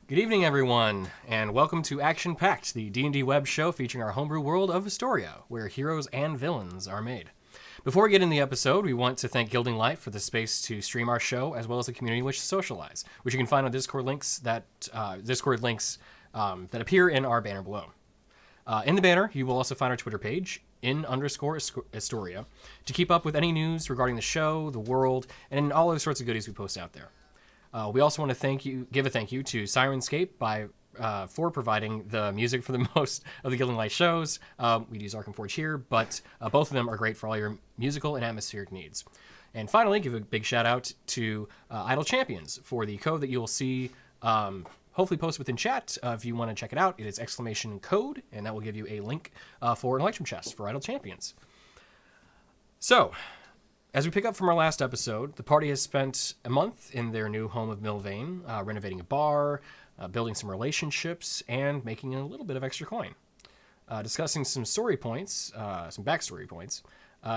Good evening, everyone, and welcome to Action Pact, the D&D web show featuring our homebrew world of Istoria, where heroes and villains are made. Before we get into the episode, we want to thank Gilding Light for the space to stream our show, as well as the community in which to socialize, which you can find on Discord links that appear in our banner below. In the banner, you will also find our Twitter page, _Istoria, to keep up with any news regarding the show, the world, and all those sorts of goodies we post out there. We also want to give a thank you to Sirenscape for providing the music for the most of the Gilding Light shows. We'd use Arkham here, but both of them are great for all your musical and atmospheric needs. And finally, give a big shout out to Idle Champions for the code that you'll see hopefully posted within chat. If you want to check it out, it is !code, and that will give you a link for an Electrum chest for Idle Champions. So, as we pick up from our last episode, the party has spent a month in their new home of Milvain, renovating a bar, building some relationships, and making a little bit of extra coin. Discussing some story points, some backstory points,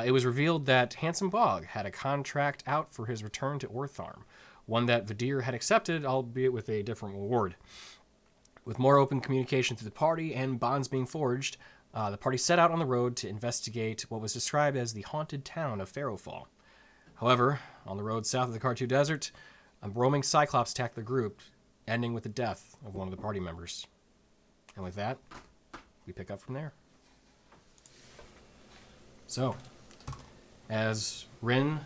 it was revealed that Handsome Bog had a contract out for his return to Ortharm, one that Vadir had accepted, albeit with a different reward. With more open communication through the party and bonds being forged, the party set out on the road to investigate what was described as the haunted town of Pharaohfall. However, on the road south of the Kartu Desert, a roaming Cyclops attacked the group, ending with the death of one of the party members. And with that, we pick up from there. So, as Rin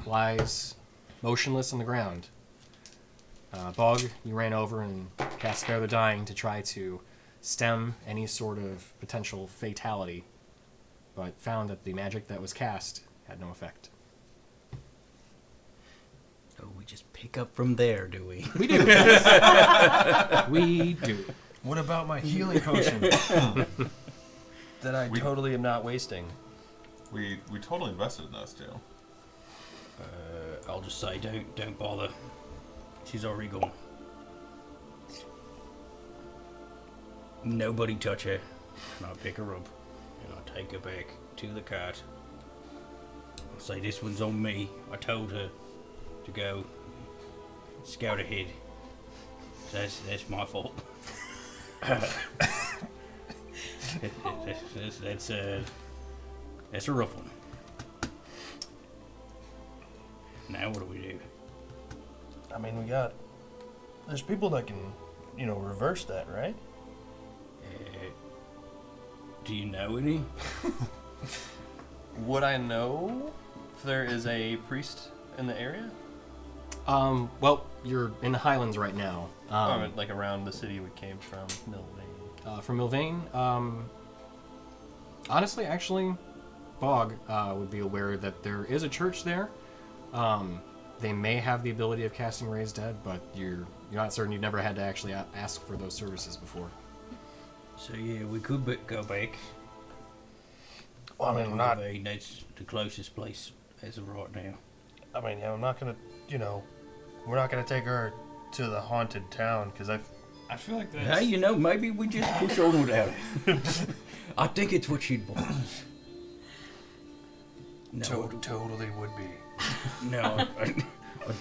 lies motionless on the ground, Bog, you ran over and cast Spare the Dying to try to stem any sort of potential fatality, but found that the magic that was cast had no effect. Oh, we just pick up from there, do we? We do. We do. What about my healing potion that I totally am not wasting? We totally invested in those two. I'll just say, don't bother. She's already gone. Nobody touch her. And I'll pick her up and I'll take her back to the cart. I'll say this one's on me. I told her to go scout ahead. That's my fault. That's a rough one. Now what do we do? I mean, there's people that can, reverse that, right? Do you know any? Would I know if there is a priest in the area? Well, you're in the Highlands right now. Like around the city we came from, Milvain. From Milvain, honestly, actually, Bog would be aware that there is a church there. They may have the ability of casting Raise Dead, but you're not certain. You've never had to actually ask for those services before. So yeah, we could go back. Well, I mean, we're not. That's the closest place as of right now. I mean, I'm not gonna, we're not gonna take her to the haunted town because I feel like that's... Hey, maybe we just push on without it. I think it's what she'd want. No, totally would be. No, I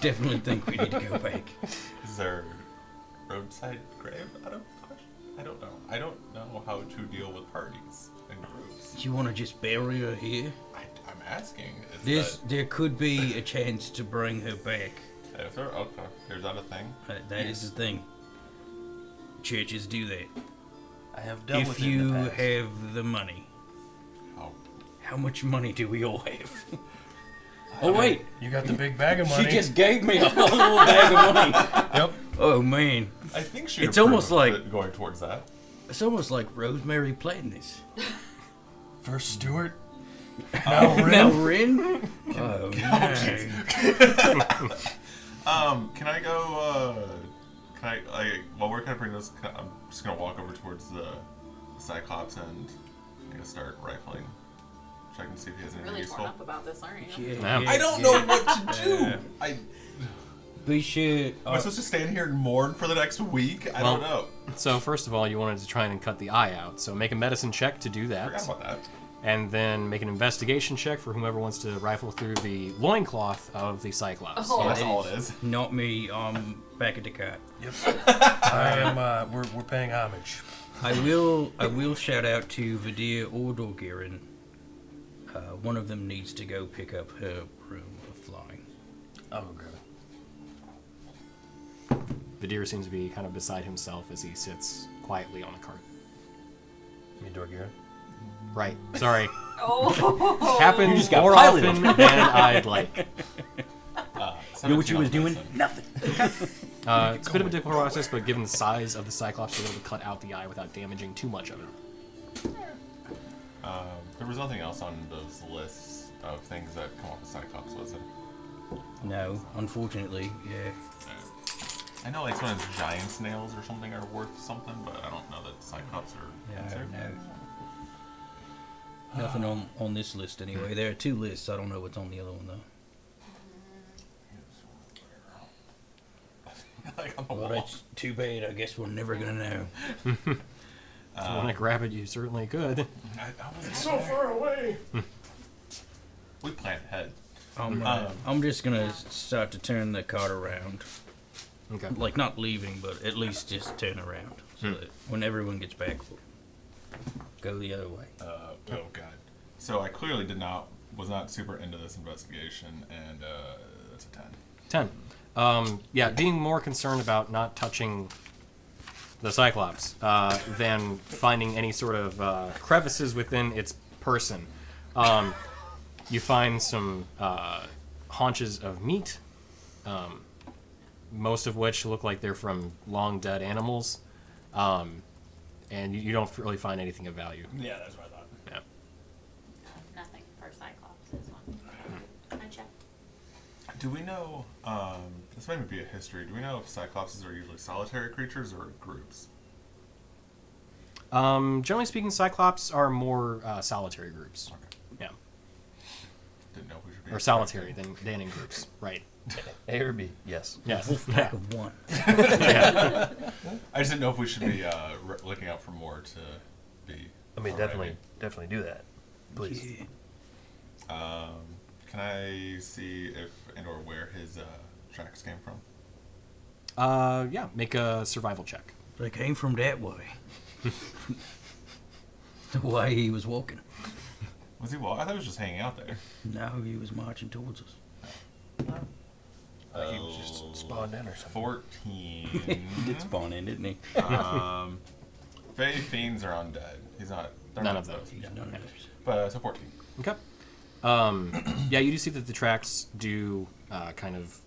definitely think we need to go back. Is there roadside grave out of the question? I don't know. I don't know how to deal with parties and groups. Do you want to just bury her here? I'm asking. There could be a chance to bring her back. Is there? Okay. There's that a thing? That is the thing. Churches do that. I have dealt if with it in you the past. have the money. How much money do we all have? Oh, wait. You got the big bag of money. She just gave me a whole bag of money. Yep. Oh, man. I think she. It's almost like going towards that. It's almost like Rosemary planned this. First Stuart. Now Rin. Oh, no. Can I go? While we're kind of bringing this, I'm just gonna walk over towards the Cyclops and start rifling. Check and see if he has anything really useful. torn up about this, aren't you? Yeah. I don't know what to do. We should. Am I supposed to stand here and mourn for the next week? I don't know. So first of all, you wanted to try and cut the eye out. So make a medicine check to do that. Forgot about that. and then make an investigation check for whomever wants to rifle through the loincloth of the Cyclops. Oh, that's all it is. Not me. Back at the cart. Yep. I am. We're paying homage. I will shout out to Vidir or Dorgirin. One of them needs to go pick up her room of flying. I'll go grab it. Vidir seems to be kind of beside himself as he sits quietly on the cart. Me, Dorgirin. Right. Sorry. Oh. Happens got more piloted. often than I'd like. You know what you was doing? Medicine. Nothing. It's a bit of a difficult process, but given the size of the Cyclops, you're able to cut out the eye without damaging too much of it. There was nothing else on those lists of things that come off the Cyclops, was it? No, unfortunately, yeah. I know like some of those giant snails or something are worth something, but I don't know that Cyclops are Yeah, considered. no. Nothing on this list anyway. There are 2 lists. I don't know what's on the other one though. Like on the Well, wall. that's too bad. I guess we're never gonna know. If you want to grab it, you certainly could. I wasn't So far away. We planned ahead. I'm just gonna start to turn the cart around. Okay. Like not leaving, but at least just turn around so that when everyone gets back, we'll go the other way. Oh god. So I clearly was not super into this investigation, and that's a 10. 10. Yeah, being more concerned about not touching the Cyclops than finding any sort of crevices within its person. You find some haunches of meat, most of which look like they're from long dead animals, and you don't really find anything of value. Yeah, that's what I thought. Yeah. Nothing for Cyclops this one. I checked. Do we know, this might be a history, do we know if Cyclopses are usually solitary creatures or groups? Generally speaking, Cyclops are more solitary groups. Okay. Yeah. Didn't know if we should be... Or solitary than in groups. Right. A or B? Yes. Yes. Wolf pack of 1. Yeah. I just didn't know if we should be looking out for more to be... I mean, alright. definitely do that. Please. Yeah. Can I see if and/or where his tracks came from? Yeah, make a survival check. They came from that way. The way he was walking. Was he? Well, I thought he was just hanging out there. No, he was marching towards us. Like he was just spawned in or something. 14. He did spawn in, didn't he? Fey fiends are undead. He's not. They're None not of those. He's none of those. But so 14. Okay. Yeah, you do see that the tracks do kind of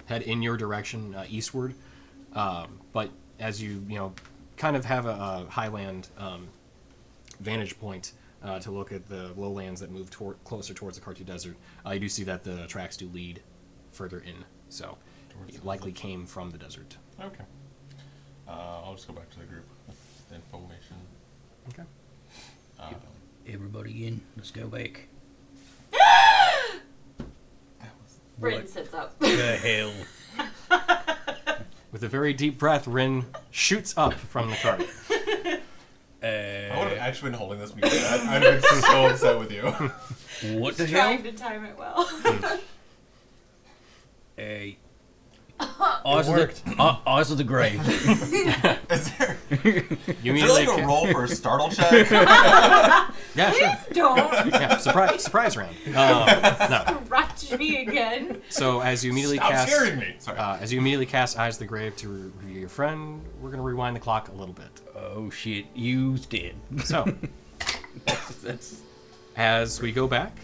head in your direction eastward, but as you kind of have a highland vantage point to look at the lowlands that move closer towards the Kartu Desert, you do see that the tracks do lead further in, so Towards it the likely came from the desert. Okay. I'll just go back to the group with the information. Okay. Everybody in. Let's go back. Bryn sits up. The hell? With a very deep breath, Rin shoots up from the cart. I would have actually been holding this because I've been so upset with you. What the He's hell? trying to time it well. Eyes of the grave. Is there You like immediately a roll for a startle check? Yeah, sure. Don't Yeah, surprise round. No. scratch me again. So as you immediately Stop cast, scaring me. Sorry. as you immediately cast Eyes of the Grave to review your friend, we're gonna rewind the clock a little bit. Oh shit, you did. So That's as we go back,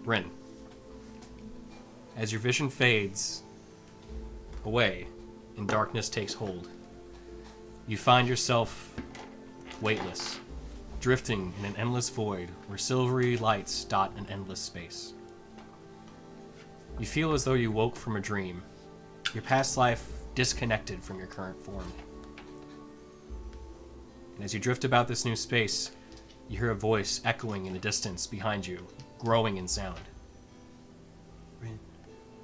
Rin, as your vision fades away and darkness takes hold, you find yourself weightless, drifting in an endless void where silvery lights dot an endless space. You feel as though you woke from a dream, your past life disconnected from your current form. And as you drift about this new space, you hear a voice echoing in the distance behind you, growing in sound. Rin,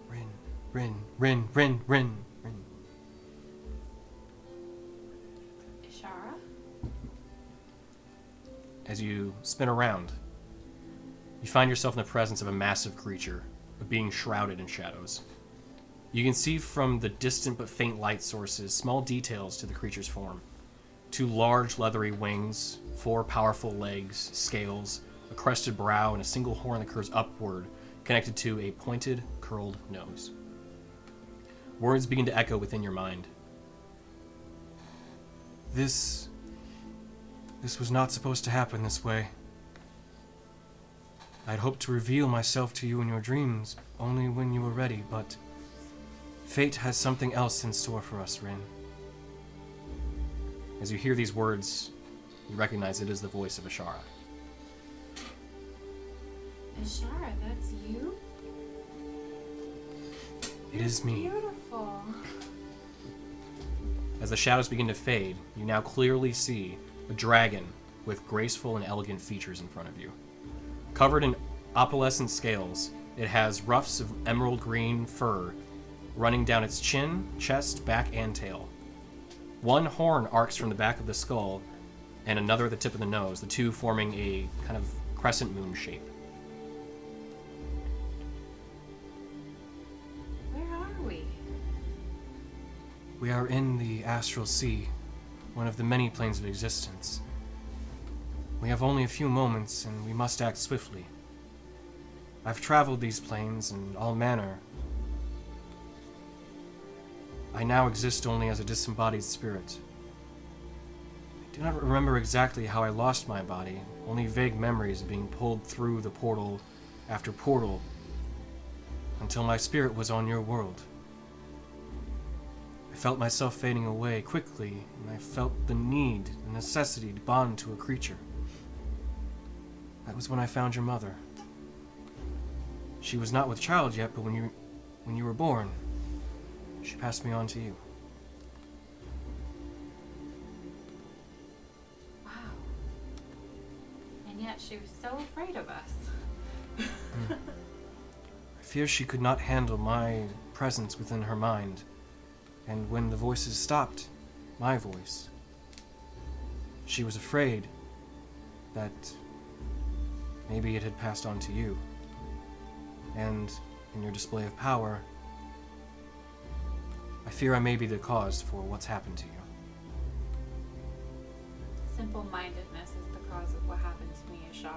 Rin, Rin, Rin, Rin, Rin, Rin. Ishara? as you spin around, you find yourself in the presence of a massive creature, a being shrouded in shadows. You can see from the distant but faint light sources small details to the creature's form. 2 large leathery wings, 4 powerful legs, scales, a crested brow, and a single horn that curves upward, connected to a pointed, curled nose. Words begin to echo within your mind. This was not supposed to happen this way. I'd hoped to reveal myself to you in your dreams only when you were ready, but fate has something else in store for us, Rin. As you hear these words, you recognize it is the voice of Ashara. Ashara, that's you? It is me. Beautiful. As the shadows begin to fade, you now clearly see a dragon with graceful and elegant features in front of you. Covered in opalescent scales, it has ruffs of emerald green fur running down its chin, chest, back, and tail. 1 horn arcs from the back of the skull, and another at the tip of the nose, the 2 forming a kind of crescent moon shape. Where are we? We are in the Astral Sea, one of the many planes of existence. We have only a few moments, and we must act swiftly. I've traveled these planes in all manner. I now exist only as a disembodied spirit. I do not remember exactly how I lost my body, only vague memories of being pulled through the portal after portal until my spirit was on your world. I felt myself fading away quickly, and I felt the need, the necessity to bond to a creature. That was when I found your mother. She was not with child yet, but when you were born, she passed me on to you. Wow. And yet she was so afraid of us. I fear she could not handle my presence within her mind, and when the voices stopped, my voice, she was afraid that maybe it had passed on to you. And in your display of power, I fear I may be the cause for what's happened to you. Simple-mindedness is the cause of what happened to me, Ashara.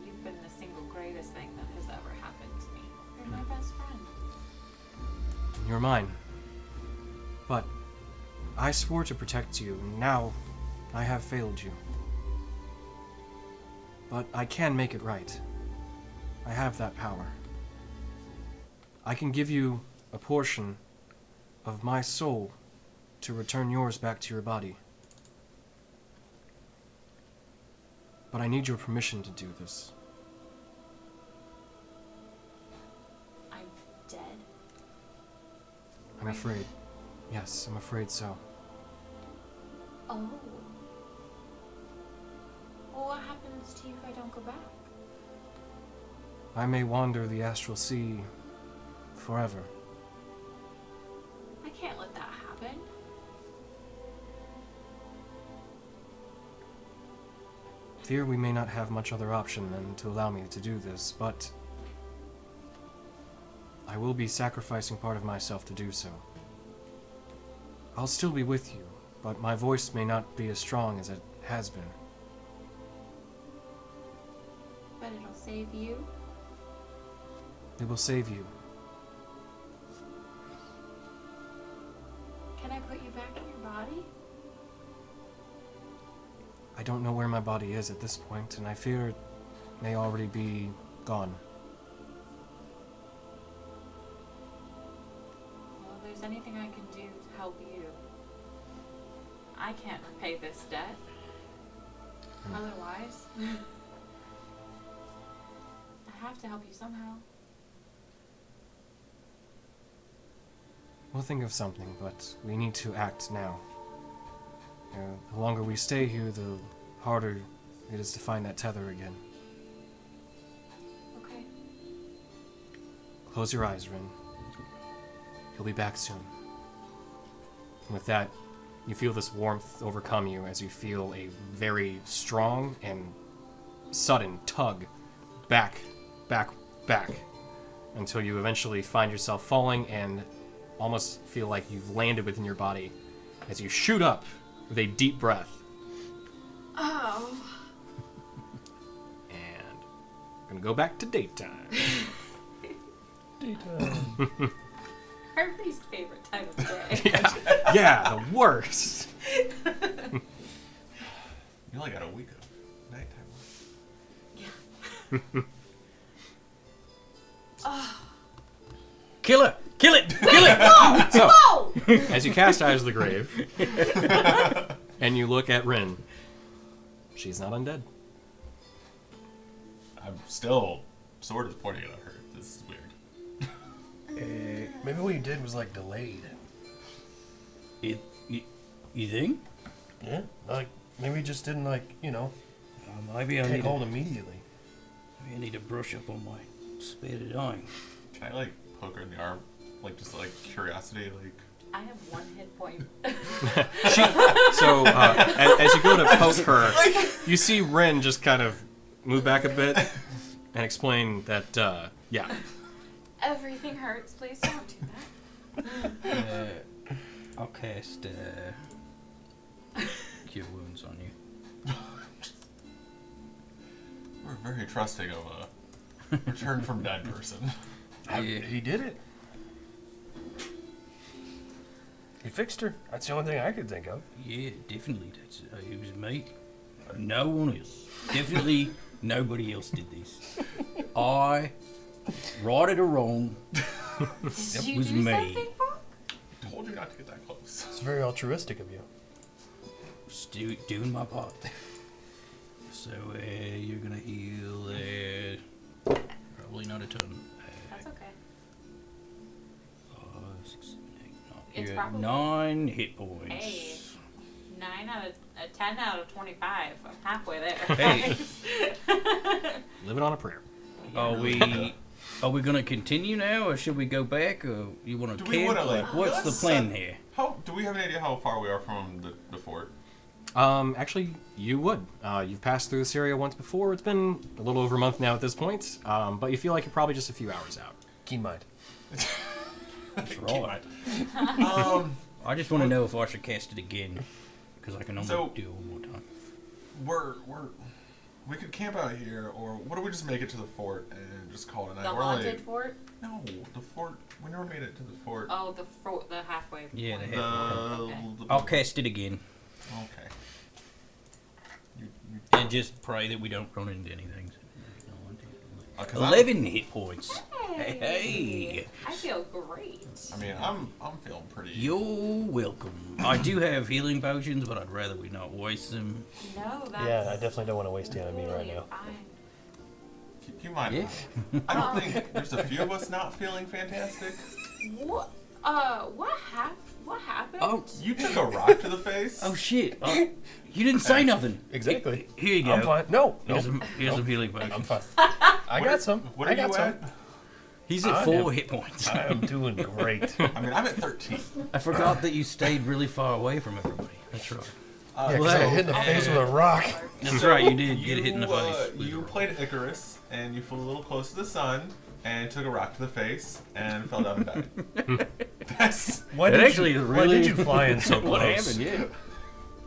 You've been the single greatest thing that has ever happened to me. You're my best friend. You're mine. But I swore to protect you, and now I have failed you. But I can make it right. I have that power. I can give you a portion of my soul to return yours back to your body. But I need your permission to do this. I'm dead? I'm afraid. Yes, I'm afraid so. Oh. Well, what happens to you if I don't go back? I may wander the astral sea forever. I can't let that happen. Fear we may not have much other option than to allow me to do this, but I will be sacrificing part of myself to do so. I'll still be with you, but my voice may not be as strong as it has been. But it'll save you? It will save you. Can I put you back in your body? I don't know where my body is at this point, and I fear it may already be gone. Well, if there's anything I can do to help you, I can't repay this debt. Otherwise, I have to help you somehow. We'll think of something, but we need to act now. The longer we stay here, the harder it is to find that tether again. Okay. Close your eyes, Rin. He'll be back soon. And with that, you feel this warmth overcome you as you feel a very strong and sudden tug back, back, back, until you eventually find yourself falling and almost feel like you've landed within your body as you shoot up with a deep breath. Oh. And gonna go back to daytime. Daytime. Everybody's favorite time of day. Yeah, the worst. You only got a week of nighttime. Kill her! Kill it! Kill it! So, Oh! as you cast Eyes of the Grave, and you look at Rin, she's not undead. I'm still sort of pointing it at her. This is weird. Maybe what you did was like delayed. You think? Yeah. Like maybe you just didn't Maybe I take need hold to, immediately. maybe I need to brush up on my speed of dying. Can I poke her in the arm? Just curiosity, I have 1 hit point. So, as you go to poke her, you see Rin just kind of move back a bit and explain that, yeah. Everything hurts. Please don't do that. I'll cast Cure Wounds on you. we're very trusting of a return from dead person. Yeah. He did it. He fixed her. That's the only thing I could think of. Yeah, definitely. It was me. No one else. Definitely nobody else did this. I, right or wrong, Did you was do me. something wrong? Told you not to get that close. It's very altruistic of you. Just doing my part. So you're gonna heal. Probably not a ton. That's okay. 5, 6, 7, 8, 9. It's You're at probably- 9 hit points. Hey. 10 out of 25. I'm halfway there. Hey. Living on a prayer. Are we gonna continue now, or should we go back, or you want to Do we camp? wanna, What's the let's, plan here? Do we have an idea how far we are from the fort? Actually, you would. You've passed through this area once before. It's been a little over a month now at this point, but you feel like you're probably just a few hours out. Keen mind. That's right. I just want to know if I should cast it again, because I can only do it one more time. We could camp out here, or what if we just make it to the fort and just call it a night? The We're only- haunted fort? No, the fort. We never made it to the fort. Oh, the halfway. Yeah, point. the The- I'll cast it again, Okay. You, and just pray that we don't run into anything. 'cause I'm- 11 hit points. Hey. I feel great. I'm feeling pretty. You're welcome. I do have healing potions, but I'd rather we not waste them. No, that's Yeah, I definitely don't want to waste it on me right totally now. fine. Keep in mind, Yeah. I don't think there's a few of us not feeling fantastic. What? What happened? Oh, You took a rock to the face. oh shit! Oh, you didn't say nothing. Exactly. Here you go. I'm fine. No, Here's some healing I'm potions. fine. I What got are- some. What I are got you some. at? He's at I 4 am- hit points. I am doing great. I'm at 13. I forgot that you stayed really far away from everybody. That's right. Yeah, because I got hit in the face with a rock. That's right. You did get hit in the face. You played Icarus, and you flew a little close to the sun, and took a rock to the face, and fell down and died. That's Why It did actually you, is why really- did you fly in so close? What happened? Yeah.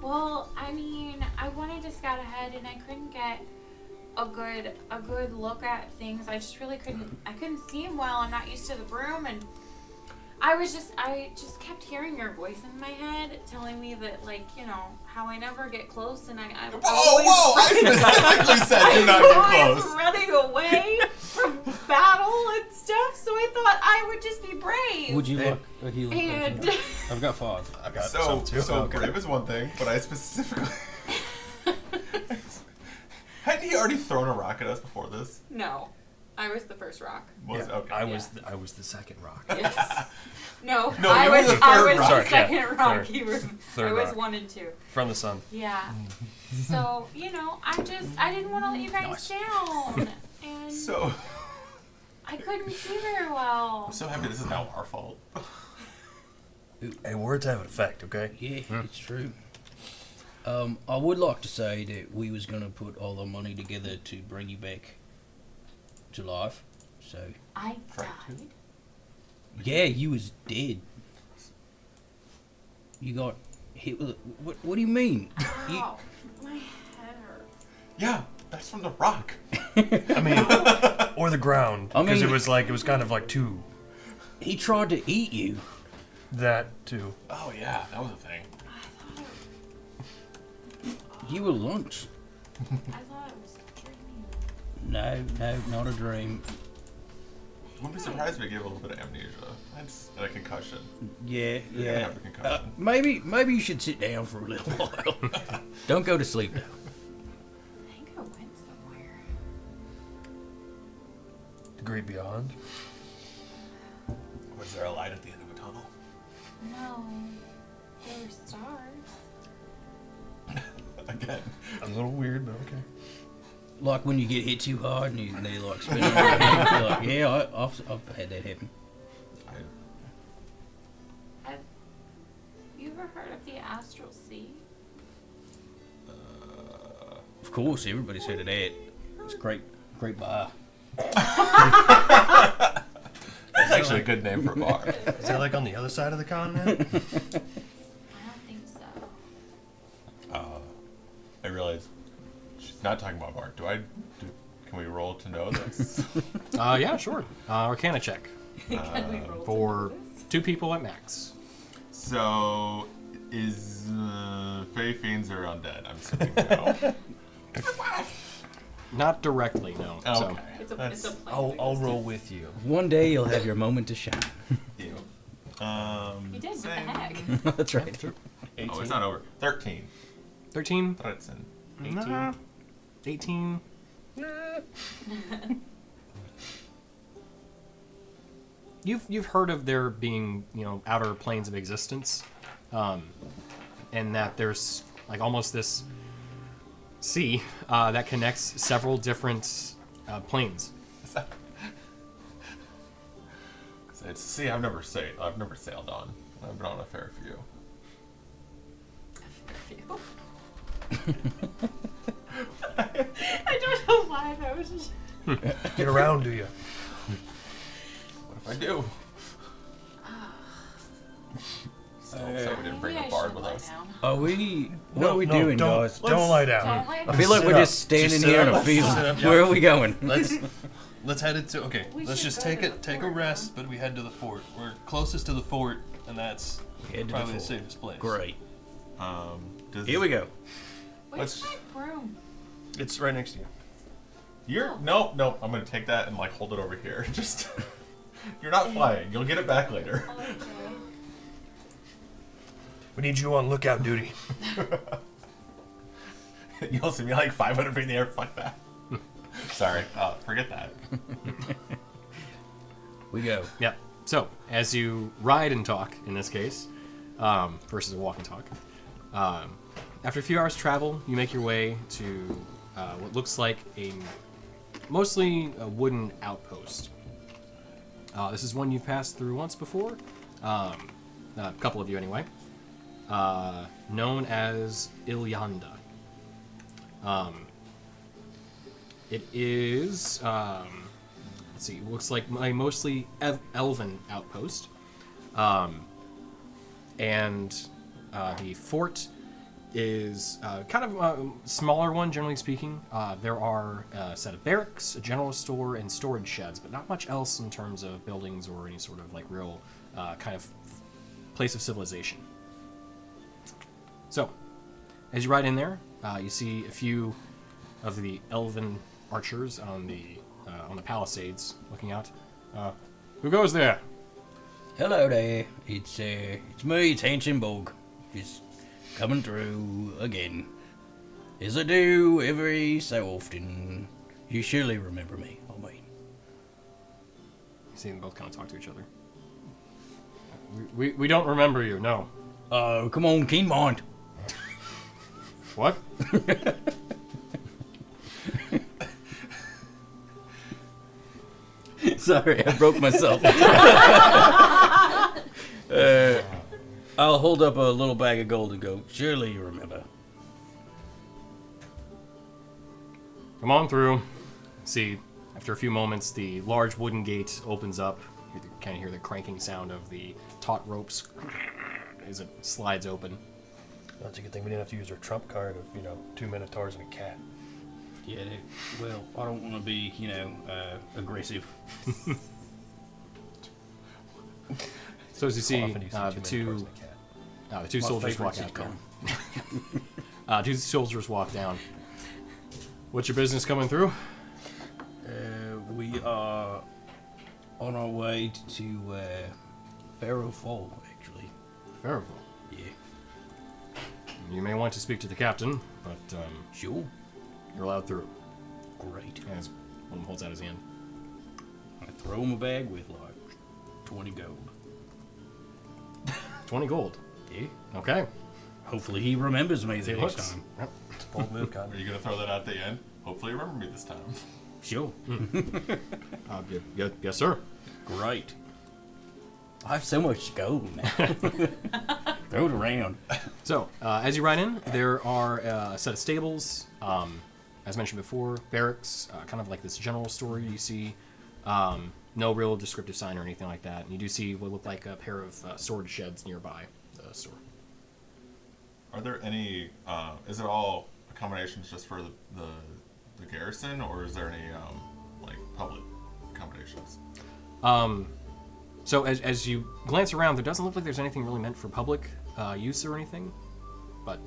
Well, I wanted to scout ahead and I couldn't get a good look at things. I just really couldn't see him well. I'm not used to the broom, and I just kept hearing your voice in my head telling me that, how I never get close, and I'm always whoa! I specifically said do not get always close. running away from battle and stuff, so I thought I would just be brave. Would you like a healing And potion? I've got 5. I got So some too. Okay. brave is one thing, but I specifically hadn't he already thrown a rock at us before this? No, I was the first rock. Was Yeah, okay. I was the second rock. Yes. No, No, I you were was the I third was rock. the Sorry, second yeah, rock. third. You were Third I was rock. 1 and 2. From the sun. Yeah. So, I didn't want to let you guys down. And So I couldn't see very well. I'm so happy this is now our fault. Hey, words have an effect, okay? Yeah, it's true. I would like to say that we was gonna put all the money together to bring you back to life. So I Try died. yeah, you was dead. You got hit with what do you mean? Ow. My head hurts. Yeah, that's from the rock. I mean, or the ground. I Because mean- it was kind of like two. He tried to eat you. That too. Oh yeah, that was a thing. You were lunch. I thought it was dreaming. No, not a dream. Wouldn't be surprised if I gave a little bit of amnesia. That's and a concussion. Yeah, You're gonna have a concussion. maybe you should sit down for a little while. Don't go to sleep now. I think I went somewhere. The great beyond. Was there a light at the end of a tunnel? No. There were stars. Again. A little weird, but okay. Like when you get hit too hard and they like spin on your head. You're like, yeah, I've had that happen. Have you ever heard of the astral sea? Of course, everybody's heard of that. It's a great bar. That's actually a good name for a bar. Is that like on the other side of the continent? I don't think so. I realize she's not talking about bar. Can we roll to know this? Yeah, sure. Arcana check Can we roll for to notice? 2 people at max. So, is Fey Fiends are undead? I'm assuming no. Not directly, no. So, Okay. It's a That's plan. I'll roll with you. One day you'll have your moment to shine. you. You did, what the same. heck? That's right. Oh, it's not over. 13. 13, 13. 18, 18. You've heard of there being, outer planes of existence, and that there's like almost this sea that connects several different planes. See, I've never sailed on. I've been on a fair few. I don't know why that was just. Get around, do you? What if I do? So we didn't bring Maybe a I bard should with lie us. down. What are we No, doing, don't, guys? Don't lie down. Don't lie I feel like Sit we're up. just standing Just sit here in up. a field. Sit up. Where are we going? Let's head it to. Okay, We let's should just go take to it. the Take a fort rest, but we head to the fort. We're closest to the fort, and that's Head to the probably the fort. safest place. Great. Here we go. Where's Let's- my broom? It's right next to you. No. I'm gonna take that and like hold it over here. Just you're not flying. You'll get it back later. Oh, okay. We need you on lookout duty. You'll see me like 500 feet in the air. Fuck that. Sorry. Forget that. We go. Yeah. So, as you ride and talk, in this case, versus a walk and talk, after a few hours travel, you make your way to what looks like mostly a wooden outpost. This is one you've passed through once before, a couple of you anyway, known as Ilyanda. It is, let's see, it looks like a mostly elven outpost. And the fort is kind of a smaller one, generally speaking. There are a set of barracks, a general store, and storage sheds, but not much else in terms of buildings or any sort of like real kind of place of civilization. So, as you ride in there, you see a few of the elven archers on the palisades looking out. Who goes there? Hello there. It's me, it's Hansonborg. Just coming through again. As I do every so often. You surely remember me, I mean. You see them both kind of talk to each other. We don't remember you, no. Oh, come on, keen mind. What? Sorry, I broke myself. I'll hold up a little bag of gold and go, surely you remember. Come on through. See, after a few moments, the large wooden gate opens up. You kind of hear the cranking sound of the taut ropes as it slides open. That's a good thing we didn't have to use our trump card of, 2 minotaurs and a cat. Yeah, well, I don't want to be, aggressive. So as you see, Often you see the two minotaurs and a cat. two My soldiers favorite walk out sitcom. there. Two soldiers walk down. What's your business coming through? We are on our way to Pharaoh Fall, actually. Fairville. Yeah. You may want to speak to the captain, but Sure. you're allowed through. Great. As one of them holds out his hand. I throw him a bag with, 20 gold. 20 gold. Yeah. Okay. Hopefully he remembers me the It next looks. time. Yep. It's a bold move, Cotton. Are you gonna throw that at the end? Hopefully you remember me this time. Sure. Yes, sir. Great. I have so much gold now. Throw it around. So, as you ride in, there are a set of stables. As mentioned before, barracks, kind of like this general store you see. No real descriptive sign or anything like that. And you do see what look like a pair of storage sheds nearby the store. Are there any? Is it all accommodations just for the garrison, or is there any like public accommodations? So as you glance around, there doesn't look like there's anything really meant for public use or anything, but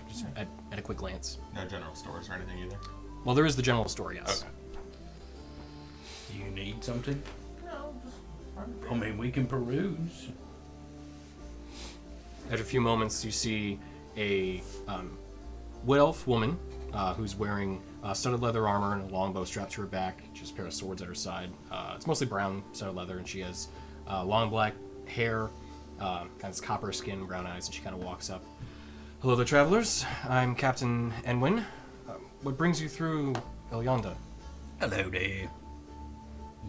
just at a quick glance. No general stores or anything either. Well, there is the general store, yes. Okay. Do you need something? No, just. I mean, we can peruse. After a few moments, you see a wood elf woman who's wearing studded leather armor and a longbow strapped to her back, just a pair of swords at her side. It's mostly brown studded leather, and she has long black hair, kind of this copper skin, brown eyes, and she kind of walks up. Hello there, travelers. I'm Captain Enwin. What brings you through Ilyonda? Hello there.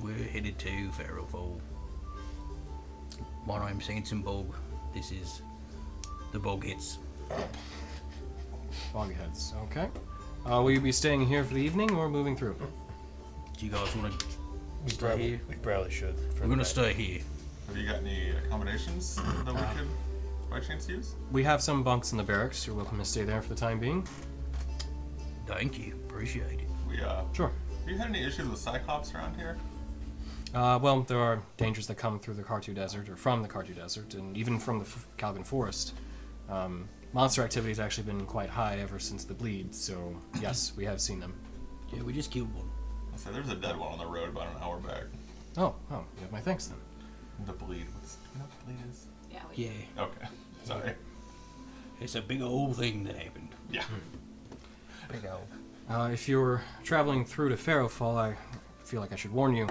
We're headed to Pharaoh Fall. My name's Hanson Bog. This is the Bogheads. Bogheads. Okay. Will you be staying here for the evening or moving through? Do you guys want to We stay probably, here? we probably should. for We're the going to night. stay here. Have you got any accommodations that we could, by chance, use? We have some bunks in the barracks. You're welcome to stay there for the time being. Thank you. Appreciate it. We Sure. Have you had any issues with cyclops around here? Well, there are dangers that come through the Kartu Desert, or from the Kartu Desert, and even from the Calvin Forest. Monster activity has actually been quite high ever since the bleed, so yes, we have seen them. Yeah, we just killed one. I said there's a dead one on the road about an hour back. Oh, you have my thanks then. The bleed. You know what the bleed is? Yeah. We Yeah. Okay. Sorry. It's a big old thing that happened. Yeah. Big owl. If you're traveling through to Pharaohfall, I feel like I should warn you.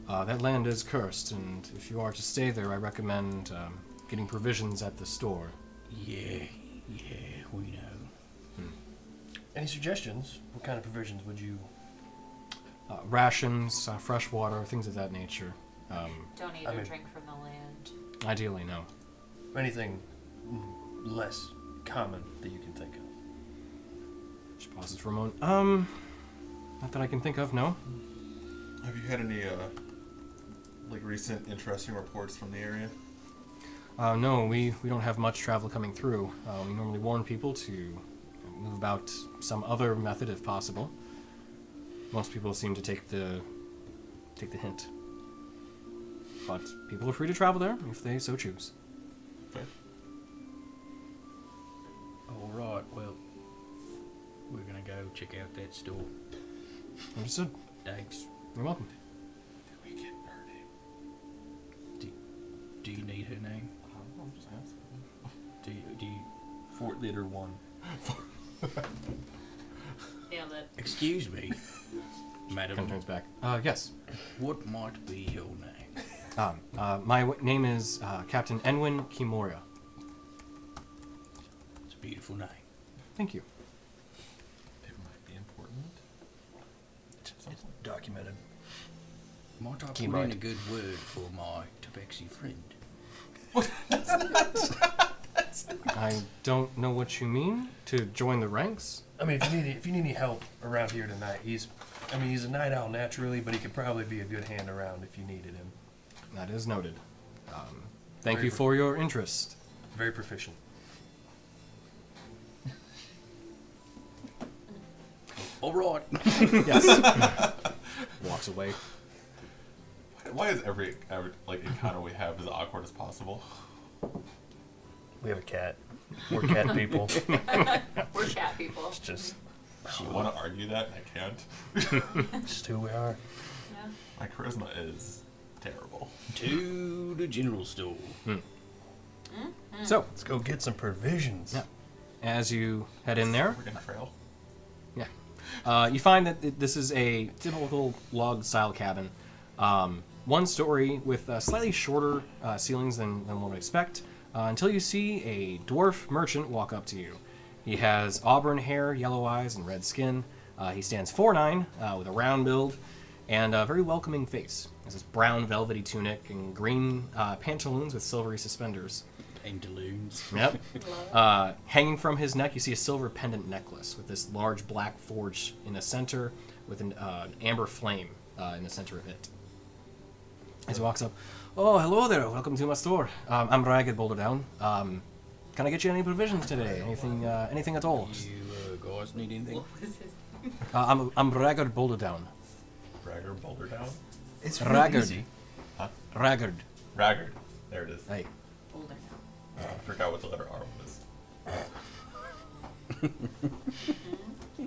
That land is cursed, and if you are to stay there, I recommend getting provisions at the store. Yeah, we know. Any suggestions? What kind of provisions would you... Rations, fresh water, things of that nature. don't eat I or mean- drink from the land. Ideally, no. Anything less common that you can think of? She pauses for a moment. Not that I can think of, no. Have you had any like recent interesting reports from the area? No, we don't have much travel coming through. We normally warn people to move about some other method if possible. Most people seem to take the hint. But people are free to travel there if they so choose. Okay. All right, well, we're going to go check out that store. Understood. Thanks. You're welcome. Did we get her name? Do you need her name? I'm just asking. Do you... Fort Leader 1. Nailed it. Excuse me, Kind of madam. turns back. Yes. What might be your name? My name is Captain Enwin Kimoria. It's a beautiful name. Thank you. It might be important. It's documented. Might I put Keyboard. in a good word for my Tabaxi friend? That's I don't know what you mean. To join the ranks? I mean, if you need any help around here tonight, he's a night owl naturally, but he could probably be a good hand around if you needed him. That is noted. Thank you for your interest. Very proficient. All right. Yes. Walks away. Why is every like encounter we have as awkward as possible? We have a cat. We're cat people. We're cat people. It's just I want to argue that, and I can't. just who we are. Yeah. My charisma is terrible. To the general store. So, Let's go get some provisions. yeah. As you head in there, We're getting frail. you find that this is a typical log-style cabin. One story with slightly shorter ceilings than one would expect, until you see a dwarf merchant walk up to you. He has auburn hair, yellow eyes, and red skin. He stands 4'9", with a round build and a very welcoming face. He has this brown velvety tunic and green pantaloons with silvery suspenders. Interludes. Yep. Hanging from his neck, you see a silver pendant necklace with this large black forge in the center with an amber flame in the center of it. As he walks up, "Oh, hello there. Welcome to my store. I'm Ragged Boulder Down. Can I get you any provisions today? Anything at all?" You guys need anything? What was his I'm Ragged Boulder Down. Bragger, Boulder Down. It's Ragged. easy. Huh? Ragged. Ragged. There it is. Hey. older now? I forgot what the letter R was.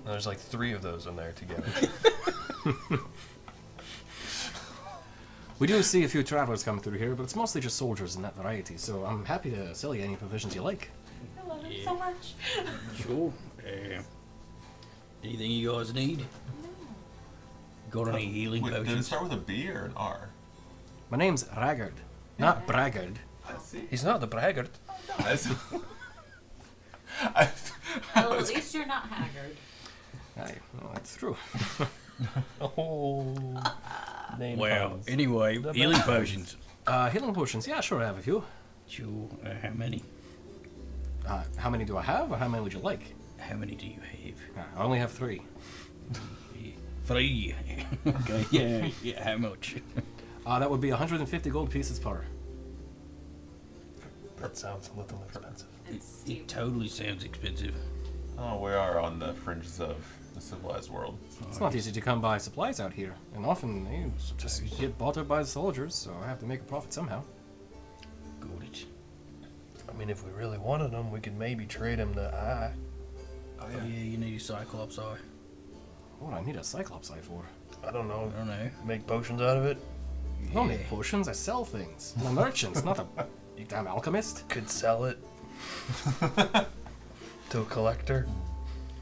There's like 3 of those in there together. We do see a few travelers come through here, but it's mostly just soldiers in that variety, so I'm happy to sell you any provisions you like. I love him Yeah. so much. Sure. Anything you guys need? Got any healing Wait, did it potions? start with a B or an R? My name's Ragged, not Braggard. I see. He's not the braggart. Guys. Well, at least you're not haggard. Aye, well, that's true. Oh. Name Well, puns. anyway, The healing best. potions. Healing potions, yeah, sure, I have a few. Sure. How many? How many do I have, or how many would you like? How many do you have? I only have 3. 3. Okay. Yeah. How much? That would be 150 gold pieces per. That sounds a little expensive. It's It steep. totally sounds expensive. Oh, we are on the fringes of the civilized world. It's not easy to come by supplies out here, and often they just get bought up by the soldiers, so I have to make a profit somehow. Got it. I mean, if we really wanted them, we could maybe trade him the eye. Oh Yeah, you need a Cyclops eye. What would I need a Cyclops eye for? I don't know. I don't know. Make potions out of it. I don't make potions, I sell things. I'm a merchant, not a you damn alchemist. Could sell it to a collector.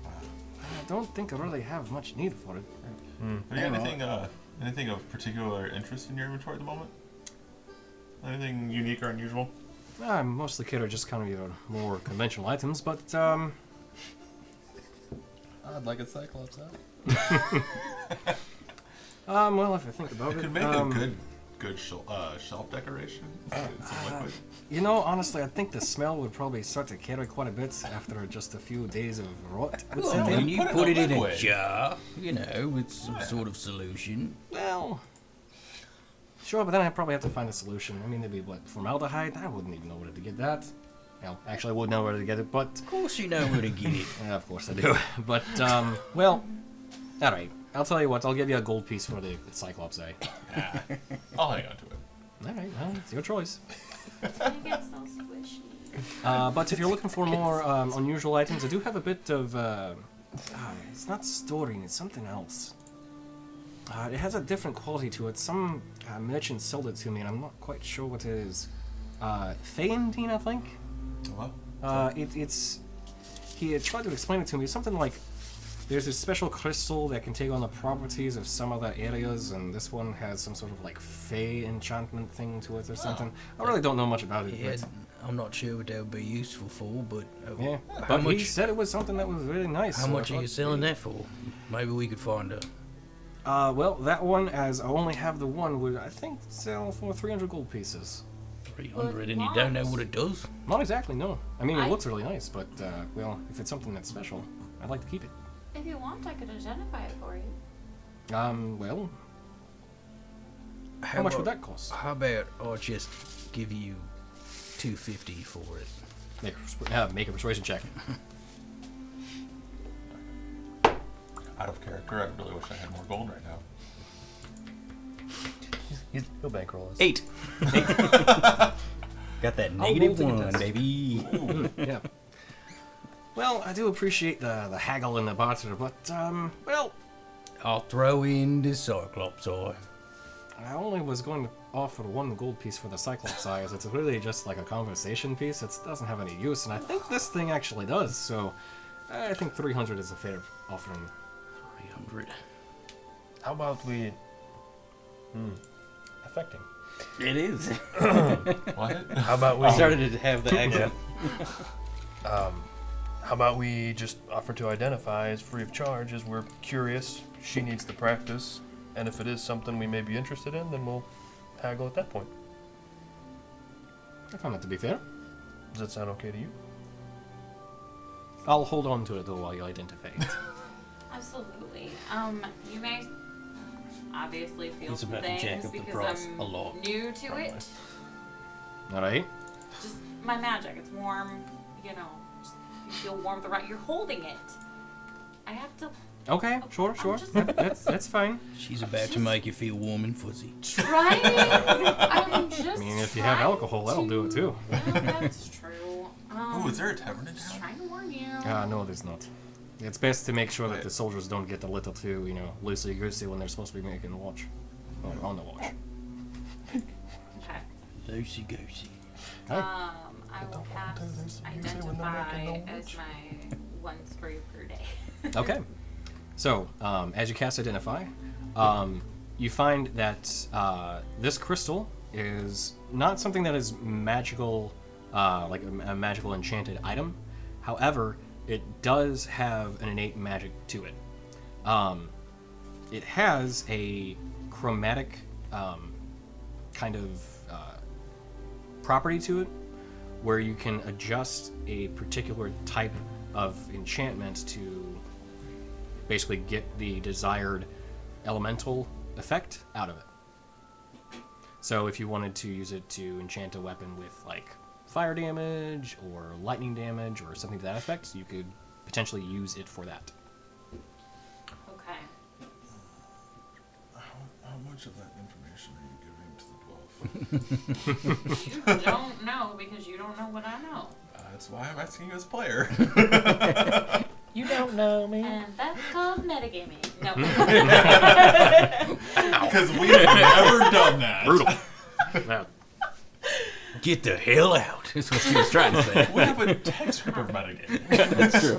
I don't think I really have much need for it. Have you got anything of particular interest in your inventory at the moment? Anything unique or unusual? I mostly carry just kind of your more conventional items, but I'd like a Cyclops out. well, if I think about It it, could make a good shelf decoration. Some liquid. you know, honestly, I think the smell would probably start to carry quite a bit after just a few days of rot. would set Well, in. when you put it put in it in a liquid. jar, with some sort of solution. Well, sure, but then I'd probably have to find a solution. I mean, there'd be, what, formaldehyde? I wouldn't even know where to get that. Well, actually, I would know where to get it, but... Of course you know where to get it. Yeah, of course I do. But, well, alright. I'll tell you what, I'll give you a gold piece for the Cyclops eye. I'll hang on to it. Alright, well, it's your choice. It gets so squishy. But if you're looking for more unusual items, I do have a bit of... it's not storing, it's something else. It has a different quality to it. Some merchant sold it to me, and I'm not quite sure what it is. Feyendine, I think? What? It's... He had tried to explain it to me. Something like... There's this special crystal that can take on the properties of some other areas, and this one has some sort of like fey enchantment thing to it or something. I really don't know much about it. Yeah, But, I'm not sure what that would be useful for, but yeah. how But he much? said it was something that was really nice. How so I much are you thought- selling that for? Maybe we could find out. Well, that one, as I only have the one, would I think sell for 300 gold pieces. 300 and you don't know what it does? Not exactly, no. I mean, it I- looks really nice, but, well, if it's something that's special, I'd like to keep it. If you want, I could identify it for you. Well, how much would that cost? How about I just give you 250 for it? Make a persuasion check. Out of character, I really wish I had more gold right now. He'll bankroll us. 8. Got that I'll roll negative to get 1, this. baby. Yeah. Well, I do appreciate the haggle and the barter, but, well, I'll throw in the Cyclops eye. I only was going to offer one gold piece for the Cyclops eye, as it's really just like a conversation piece. It doesn't have any use, and I think this thing actually does, so I think 300 is a fair offering. 300. How about we... Affecting. It is. What? How about we... I started to have the accent. How about we just offer to identify as free of charge, as we're curious, she needs the practice, and if it is something we may be interested in, then we'll haggle at that point. I found that to be fair. Does that sound okay to you? I'll hold on to it, though, while you identify it. Absolutely. You may obviously feel He's some about to jack things up the because price I'm a lot. new to it. Alright? Just my magic. It's warm. You know, just, you feel warmth around. You're holding it. I have to Okay, sure. I'm just- That's fine. She's about to make you feel warm and fuzzy. try. I'm just. I mean, if you have trying alcohol, that'll do it, too. Well, that's true. Oh, is there a tavern in Just town? trying to warn you. No, there's not. It's best to make sure that the soldiers don't get a little too, loosey-goosey when they're supposed to be making the watch. Or on the watch. Okay. Loosey goosey. Okay. I will cast when they're identify making the as my one screw per day. Okay. So, as you cast Identify, you find that this crystal is not something that is magical, like a magical enchanted item. However, it does have an innate magic to it. It has a chromatic kind of property to it, where you can adjust a particular type of enchantment to basically get the desired elemental effect out of it. So if you wanted to use it to enchant a weapon with like fire damage or lightning damage or something to that effect, you could potentially use it for that. Okay. How much of that information are you giving to the dwarf? You don't know because you don't know what I know. That's why I'm asking you as a player. You don't know me. And that's called metagaming. No. Because we've never done that. Brutal. Yeah. Get the hell out, is what she was trying to say. We have a text group of metagaming. That's true.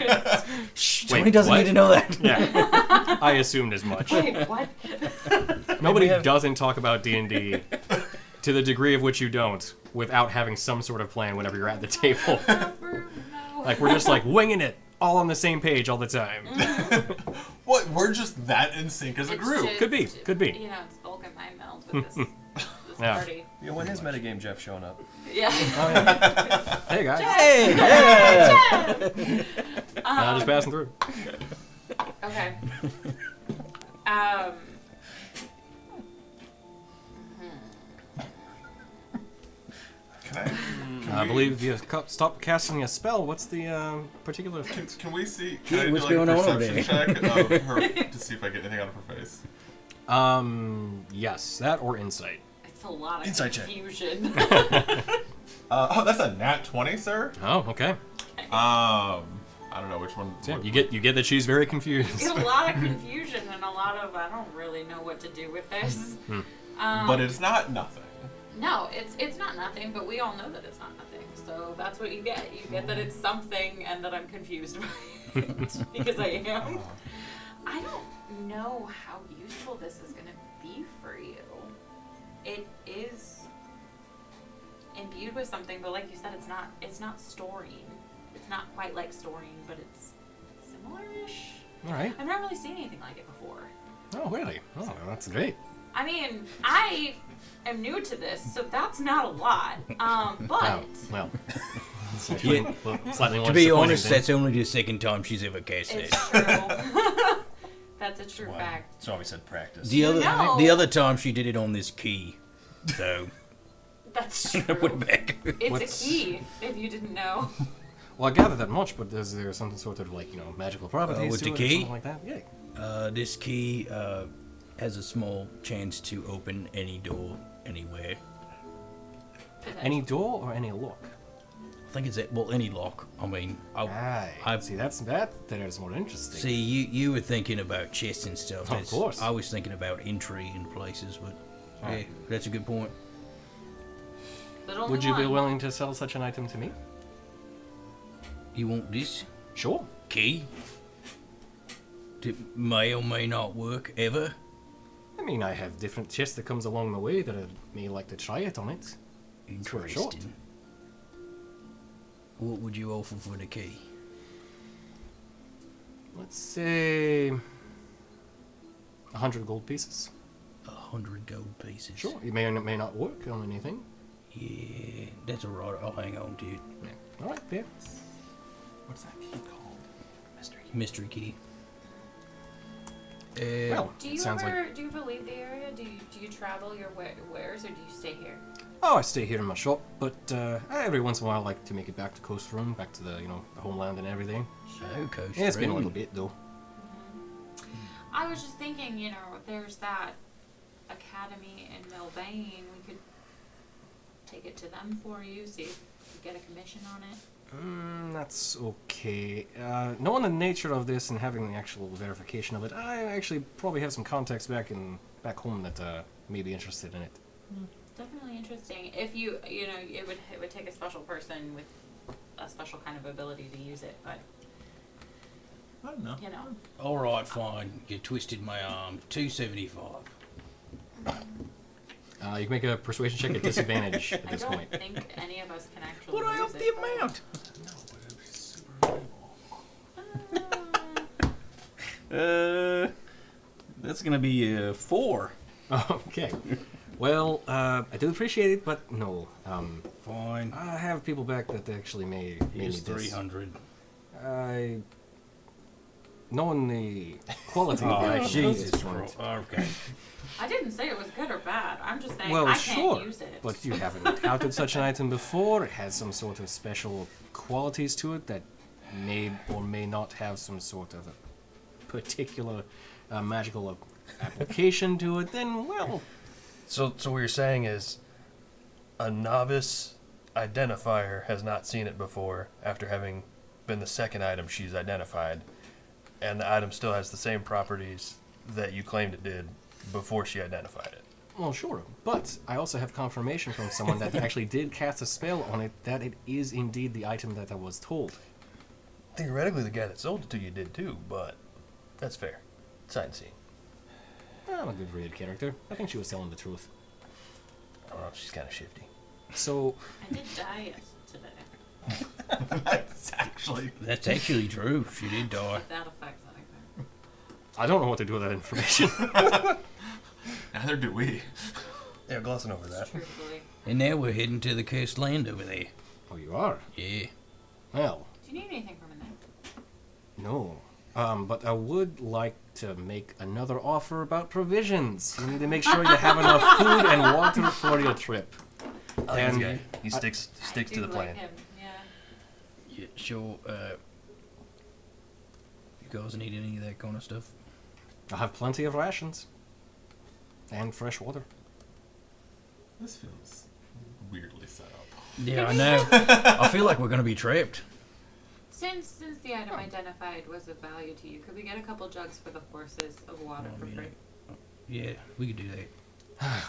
Shh, Tony Wait, doesn't what? need to know that. Yeah. I assumed as much. Wait, what? Nobody doesn't talk about D&D to the degree of which you don't without having some sort of plan whenever you're at the table. No. Like, we're just like winging it all on the same page all the time. What? We're just that in sync as a It's group. just, Could be, could be. You know, it's bulk and mind meld with this Yeah. party. Yeah, when his metagame Jeff showing up? Yeah. Hey, guys. Hey, yeah. Just passing through. Okay. I believe you stop casting a spell. What's the particular Can, effect? can we see? Hey, Can I do what's like going a on over perception check of her to see if I get anything out of her face? Yes, that or insight. It's a lot of Insight check. confusion. Oh, that's a nat 20, sir. Oh, okay. I don't know which one. So, yeah, you get that she's very confused. It's a lot of confusion and a lot of I don't really know what to do with this. But it's not nothing. No, it's not nothing, but we all know that it's not nothing. So that's what you get. You get that it's something and that I'm confused by it because I am. I don't know how useful this is going to be for you. It is imbued with something, but like you said, it's not storing. It's not quite like storing, but it's similar-ish. All right. I've never really seen anything like it before. Oh, really? Oh, that's great. I mean, I am new to this, so that's not a lot. But Well. Yeah. Slightly more To be disappointing honest, then. that's only the second time she's ever cast it. it's true. That's a true fact. That's why we said practice. know. The other time she did it on this key. So That's put true. it back. It's What's- a key, if you didn't know. Well, I gather that much, but is there something sort of like, magical properties with to the it or key? something like that? Yeah. This key has a small chance to open any door anywhere. Any door or any lock? I think it's any lock. I mean, I See, that is more interesting. see you were thinking about chests and stuff. Of That's- course. I was thinking about entry in places, but yeah, Alright. that's a good point. But only Would you be one. willing to sell such an item to me? You want this Sure. key? That may or may not work ever. I mean, I have different chests that comes along the way that I may like to try it on it. for sure. Interesting. What would you offer for the key? Let's say 100 gold pieces. 100 gold pieces. Sure. It may or may not work on anything. Yeah, that's alright. I'll hang on to it. Yeah. All right, fair. What's that key called? Mystery key. Mystery key. Well, Do it you sounds ever like. do you ever leave the area? Do you travel your wares or do you stay here? Oh, I stay here in my shop, but every once in a while I like to make it back to Coast Run, back to the the homeland and everything. So, Coast Yeah, it's been a Road. little bit though. I was just thinking, there's that academy in Milbane. We could take it to them for you, see if we get a commission on it. That's okay. Knowing the nature of this and having the actual verification of it, I actually probably have some contacts back home that may be interested in it. Definitely interesting. If you it would take a special person with a special kind of ability to use it, but I don't know. Alright, fine. You twisted my arm. 275. You can make a persuasion check at disadvantage at I this don't point. think any of us can actually What I use up it. the amount? That's gonna be 4. Okay. Well, I do appreciate it, but no. Fine. I have people back that actually may Here's need this. 300. Knowing the quality of the Oh, item at Jesus this point. Christ. Okay. I didn't say it was good or bad. I'm just saying Well, I sure, can't use it. but you haven't encountered such an item before. It has some sort of special qualities to it that may or may not have some sort of a particular magical application to it. Then, well, So what you're saying is a novice identifier has not seen it before after having been the second item she's identified, and the item still has the same properties that you claimed it did before she identified it. well, sure. But I also have confirmation from someone that actually did cast a spell on it that it is indeed the item that I was told. Theoretically, the guy that sold it to you did too, but that's fair. Sight and seeing. I'm a good rated character. I think she was telling the truth. I don't know, she's kind of shifty. So, I did die yesterday. That's actually true. She did die. If that affects anything. I don't know what to do with that information. Neither do we. Yeah, glossing over that. Truthfully. And now we're heading to the coastland over there. Oh, you are? Yeah. Well, Do you need anything from it? no. But I would like to make another offer about provisions. You need to make sure you have enough food and water for your trip. I like this And guy. He sticks I to do the plan. like him. Yeah. Yeah, sure. You guys need any of that kind of stuff? I have plenty of rations. And fresh water. This feels weirdly set up. Yeah, I know. I feel like we're going to be trapped. Since the item identified was of value to you, could we get a couple jugs for the horses of water for free? Yeah, we could do that.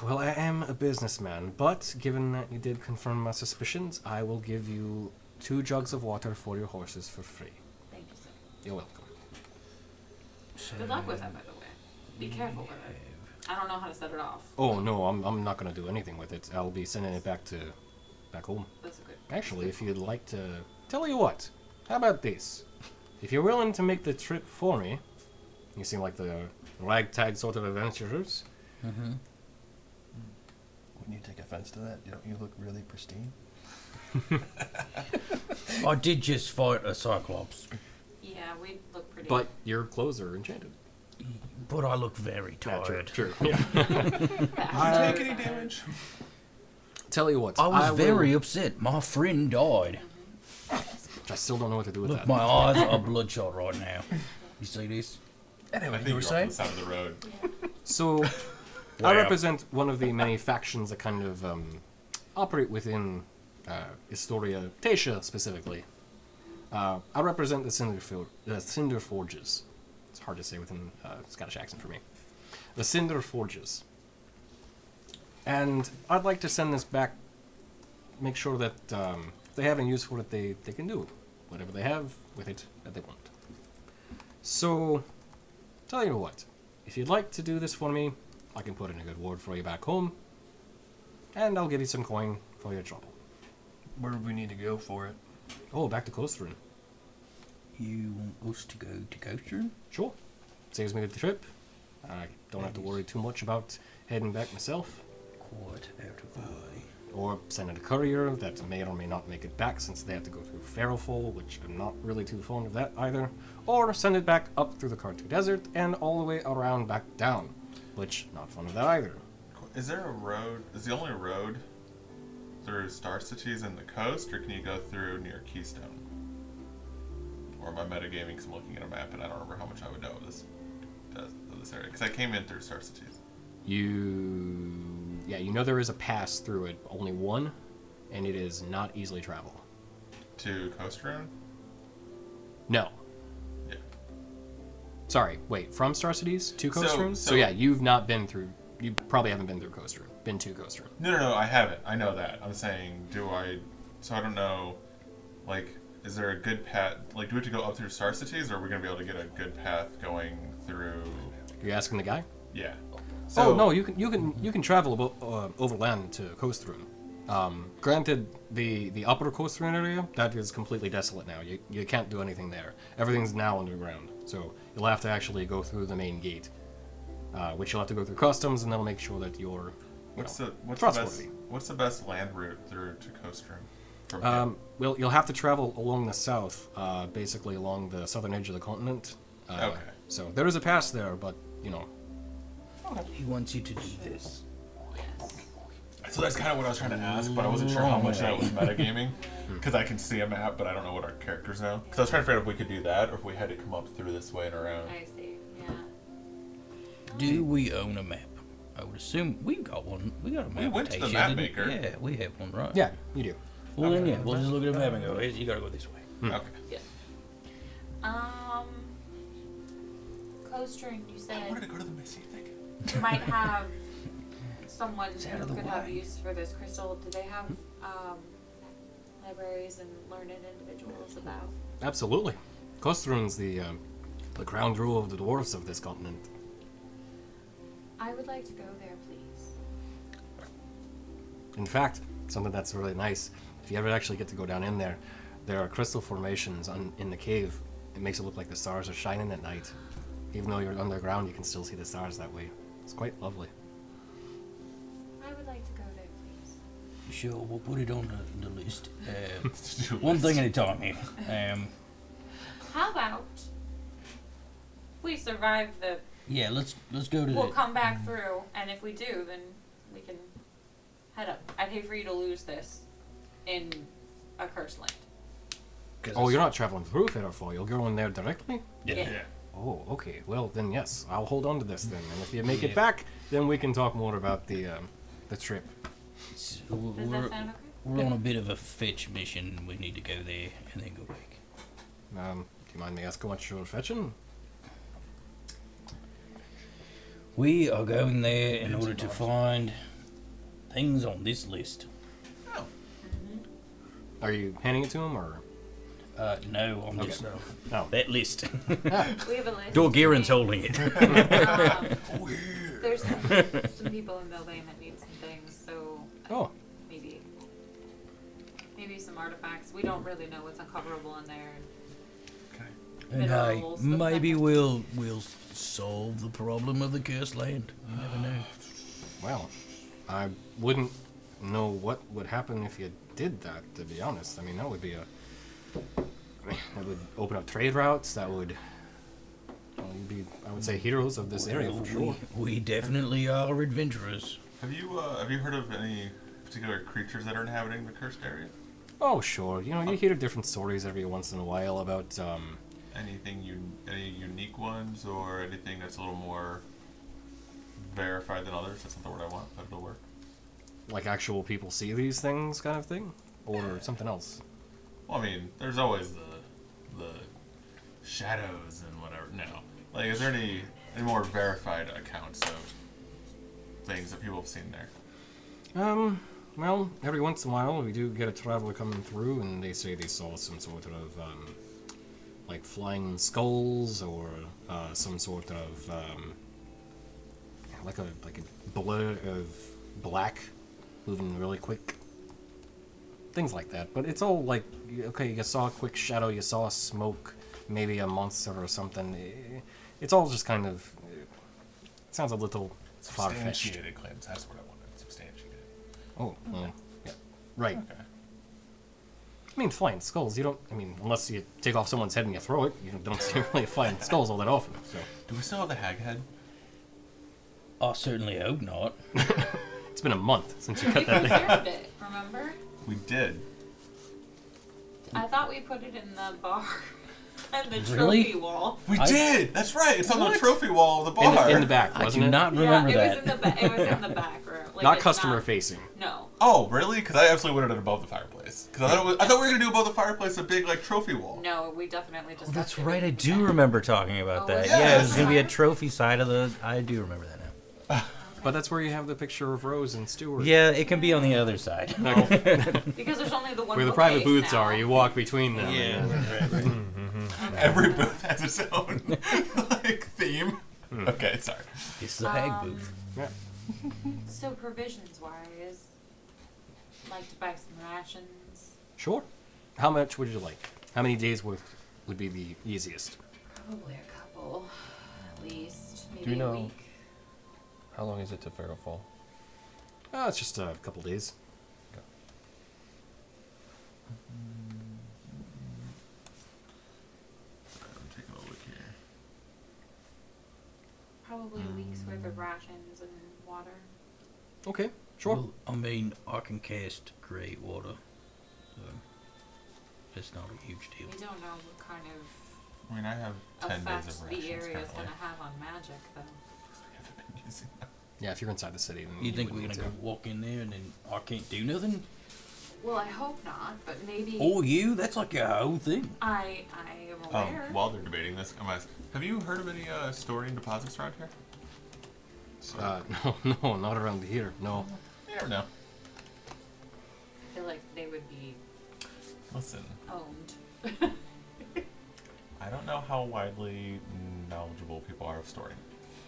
Well, I am a businessman, but given that you did confirm my suspicions, I will give you 2 jugs of water for your horses for free. Thank you, sir. You're welcome. Good luck with that, by the way. Be careful with it. I don't know how to set it off. Oh, no, I'm not going to do anything with it. I'll be sending it back home. That's a good. Actually, if you'd like to... Tell you what, how about this? If you're willing to make the trip for me, you seem like the ragtag sort of adventurers, Wouldn't you take offense to that? Don't you look really pristine? I did just fight a cyclops, Yeah, we look pretty. But your clothes are enchanted. but I look very tired. True. Yeah. Take any damage? Tell you what, I was will- very upset. My friend died. I still don't know what to do with Look, that. my eyes are bloodshot right now. You see this? I Anyway, think you were you're saying? off the side of the road. So, Wow. I represent one of the many factions that kind of operate within Istoria, Tasha specifically. I represent the Cinder Forges. It's hard to say within Scottish accent for me. The Cinder Forges. And I'd like to send this back, make sure that if they have any use for it, they can do whatever they have with it that they want. So, tell you what, if you'd like to do this for me, I can put in a good word for you back home, and I'll give you some coin for your trouble. Where do we need to go for it? Oh, back to Coasterin. You want us to go to Coaster? Sure. Saves me the trip. I don't have to worry too much about heading back myself. Quite out of the way. Or sending a courier that may or may not make it back since they have to go through Farrowfall, which I'm not really too fond of that either. Or send it back up through the Kartu Desert and all the way around back down, which not fond of that either. Is there a road? Is the only road through Star Cities and the coast, or can you go through near Keystone? Or am I metagaming because I'm looking at a map and I don't remember how much I would know of this area? Because I came in through Star Cities. You know there is a pass through it, only one, and it is not easily traveled. To Coast Rune? No. Yeah. Sorry, wait, from Star Cities to Coast So- Rune? so- So yeah, you've not been through, you probably haven't been through Coast Rune, been to Coast Rune. No, I haven't. I know that. I'm saying, so I don't know, like, is there a good path, like, do we have to go up through Star Cities, or are we going to be able to get a good path going through, You're asking the guy? yeah. Oh no, you can travel overland to Coast Rune. Granted, the upper Coast Rune area that is completely desolate now. You can't do anything there. Everything's now underground, so you'll have to actually go through the main gate, which you'll have to go through customs, and they'll make sure that you're What's the trustworthy. best land route through to Coast Rune? From here? Well, you'll have to travel along the south, basically along the southern edge of the continent. Okay. So there is a pass there, but you know. He wants you to do this. So that's kind of what I was trying to ask, but I wasn't sure how much that was metagaming. Because I can see a map, but I don't know what our characters know. Because I was trying to figure out if we could do that, or if we had to come up through this way and around. I see. Yeah. Do we own a map? I would assume we've got one. We got a map. went to the Tasha, map didn't we? maker. Yeah, we have one, right? Yeah, you do. Well, then, yeah, we'll just look at a map and go, you gotta go this way. Okay. Yeah. Coast Rune, you I said wanted to go to the missing thing. might have someone It's out who of the could have way. use for this crystal. Do they have libraries and learned individuals about? Absolutely. Costrune's the crown jewel of the dwarves of this continent. I would like to go there, please. In fact, something that's really nice, if you ever actually get to go down in there, there are crystal formations in the cave. It makes it look like the stars are shining at night. Even though you're underground, you can still see the stars that way. It's quite lovely. I would like to go there, please. Sure, we'll put it on the list. To-do One list. thing at a time here. How about we survive the? Yeah, let's go to We'll the. come back through, and if we do, then we can head up. I'd hate for you to lose this in a cursed land. Oh, you're not traveling through Fairfall. You'll go in there directly? Yeah. Yeah. Oh, okay. Well, then yes, I'll hold on to this then. And if you make Yeah. it back, then we can talk more about the trip. So Does we're, that sound okay? we're on a bit of a fetch mission. We need to go there and then go back. Do you mind me asking what you're fetching? We are going there in order to find things on this list. Oh. Are you handing it to him, or? No, I'm just No. that list. Ah, We have a list. Dorgiran's holding it. There's some people in Belvane that need some things, so oh, maybe some artifacts. We don't really know what's uncoverable in there. And hey, Minerals, stuff like maybe that. we'll solve the problem of the cursed land. You never know. well, I wouldn't know what would happen if you did that, to be honest. I mean, that would be that would open up trade routes. That would, well, you'd be, I would say, heroes of this area for sure. We definitely are adventurers. Have you heard of any particular creatures that are inhabiting the cursed area? Oh, sure. You know, you hear different stories every once in a while about, Any unique ones or anything that's a little more verified than others? That's not the word I want, but it'll work. like, actual people see these things kind of thing? Or something else? Well, I mean, there's always the shadows and whatever. No, like, is there any more verified accounts of things that people have seen there? Well, every once in a while we do get a traveler coming through and they say they saw some sort of, like flying skulls or, some sort of, like a blur of black moving really quick. Things like that. But it's all like, okay, you saw a quick shadow, you saw smoke, maybe a monster or something. It's all just kind of, it sounds a little far-fetched. Substantiated claims. That's what I wanted. Substantiated. Oh, well, yeah. Right. Okay. I mean, flying skulls, you don't, I mean, unless you take off someone's head and you throw it, you don't see really flying skulls all that often, so. Do we still have the hag head? I certainly hope not. It's been a month since you We cut that thing. conserved it, remember? We did. I thought we put it in the bar and the Really? trophy wall. We did. That's right. It's on the What? trophy wall of the In bar. the back, I wasn't do it? not remember yeah, that. It was in the back room. Like, Not it's customer facing. No. Oh, really? Because I absolutely wanted it above the fireplace. Because I thought we were gonna do above the fireplace a big like trophy wall. No, we definitely just. Oh, that's right. I do remember talking about Oh, that. was Yeah, it? there's gonna be a trophy side of the. I do remember that now. But that's where you have the picture of Rose and Stuart. Yeah, it can be on the other side. Because there's only the one. Where the private bookcase booths now. are, you walk between them. Every booth has its own like theme. Okay, sorry. It's the hag booth. Yeah. So provisions wise, like to buy some rations. Sure. How much would you like? How many days worth would be the easiest? Probably a couple, at least. Maybe Do you know- a week. How long is it to Pharaoh Fall? It's just a couple days. I'm taking a look here. Probably a week's worth of rations and water. Okay, sure. Well, I mean, I can cast Great Water. So it's not a huge deal. We don't know what kind of I mean, I have 10 days effect of the rations area is currently. going to have on magic, though. I haven't been using them. Yeah, if you're inside the city, then You think we're wouldn't gonna need go walk in there and then I can't do nothing? Well, I hope not, but maybe Or you? That's like your whole thing. I am aware. While they're debating this, have you heard of any Istorian deposits around here? No, not around here. No. You never know. I feel like they would be Listen, owned. I don't know how widely knowledgeable people are of Story.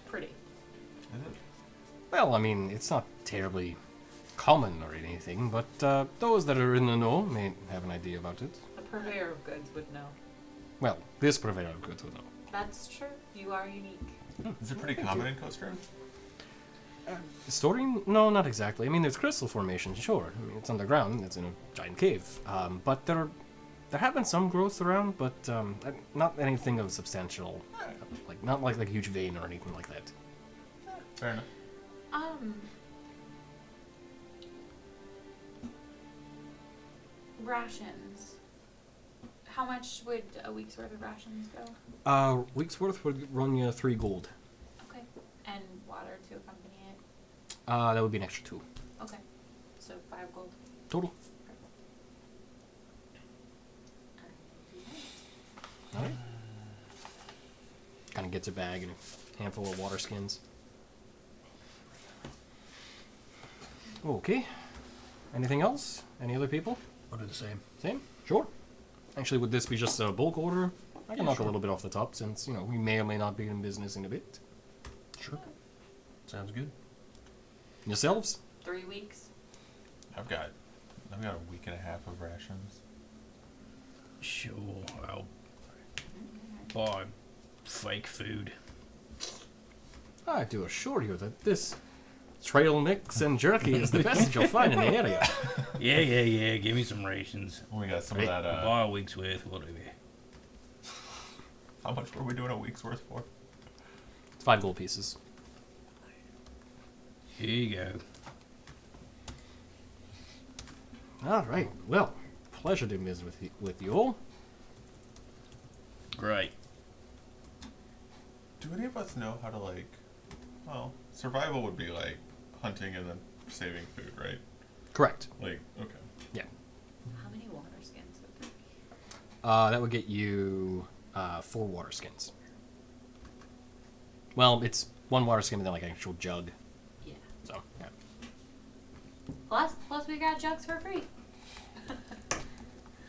Pretty. Is it? Well, I mean, it's not terribly common or anything, but those that are in the know may have an idea about it. The purveyor of goods would know. Well, this purveyor of goods would know. That's true. You are unique. Is it pretty common in Coast Rim? Story? No, not exactly. I mean, there's crystal formations, sure. I mean, it's underground. It's in a giant cave. But there have been some growth around, but not anything of substantial. Like not like a huge vein or anything like that. Fair enough. Rations. How much would a week's worth of rations go? Week's worth would run you 3 gold. Okay. And water to accompany it? That would be an extra 2 Okay. So 5 gold. total. Alright. Kind of gets a bag and a handful of water skins. Okay. Anything else? Any other people? I'll do the same. Same? Sure. Actually, would this be just a bulk order? I can Yeah, knock sure. a little bit off the top since, we may or may not be in business in a bit. Sure. Sounds good. Yourselves? 3 weeks. I've got a week and a half of rations. Sure, I'll buy fake food. I do assure you that this trail mix and jerky is the best that you'll find in the area. Yeah. Give me some rations. We got some Right. of that. Buy a week's worth, whatever. How much were we doing a week's worth for? It's 5 gold pieces. Here you go. All right. Well, pleasure doing business with you all. Great. Do any of us know how to like? Well, survival would be like hunting and then saving food, right? Correct. Like, okay. Yeah. How many water skins would there be? That would get you 4 water skins. Well, it's 1 water skin and then like an actual jug. Yeah. So yeah. Plus we got jugs for free.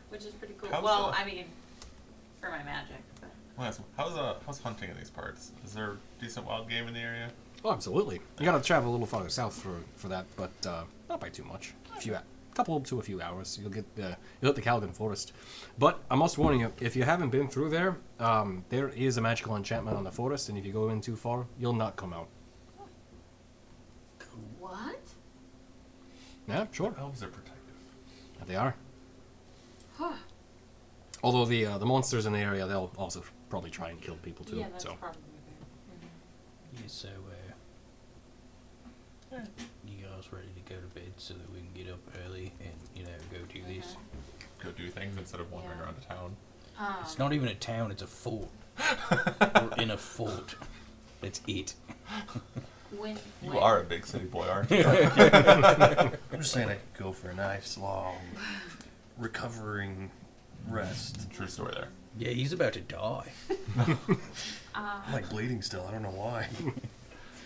Which is pretty cool. How's Well, that? I mean, for my magic. But Well, how's hunting in these parts? Is there decent wild game in the area? Oh, absolutely. You gotta travel a little farther south for that, but not by too much. Couple to a few hours, you'll hit the Caladan Forest. But I must warn you, if you haven't been through there, there is a magical enchantment on the forest, and if you go in too far, you'll not come out. what? Yeah, sure. Elves are protective. They are. Huh. Although the monsters in the area, they'll also probably try and kill people too. Yeah, that's so probably fair. Yeah, so, you guys ready to go to bed so that we can get up early and, go do this? Go do things instead of wandering Yeah. around a town. It's not even a town, it's a fort. We're in a fort. That's it. You are a big city boy, aren't you? I'm just saying I could go for a nice, long, recovering rest. True story there. Yeah, he's about to die. I'm like bleeding still. I don't know why.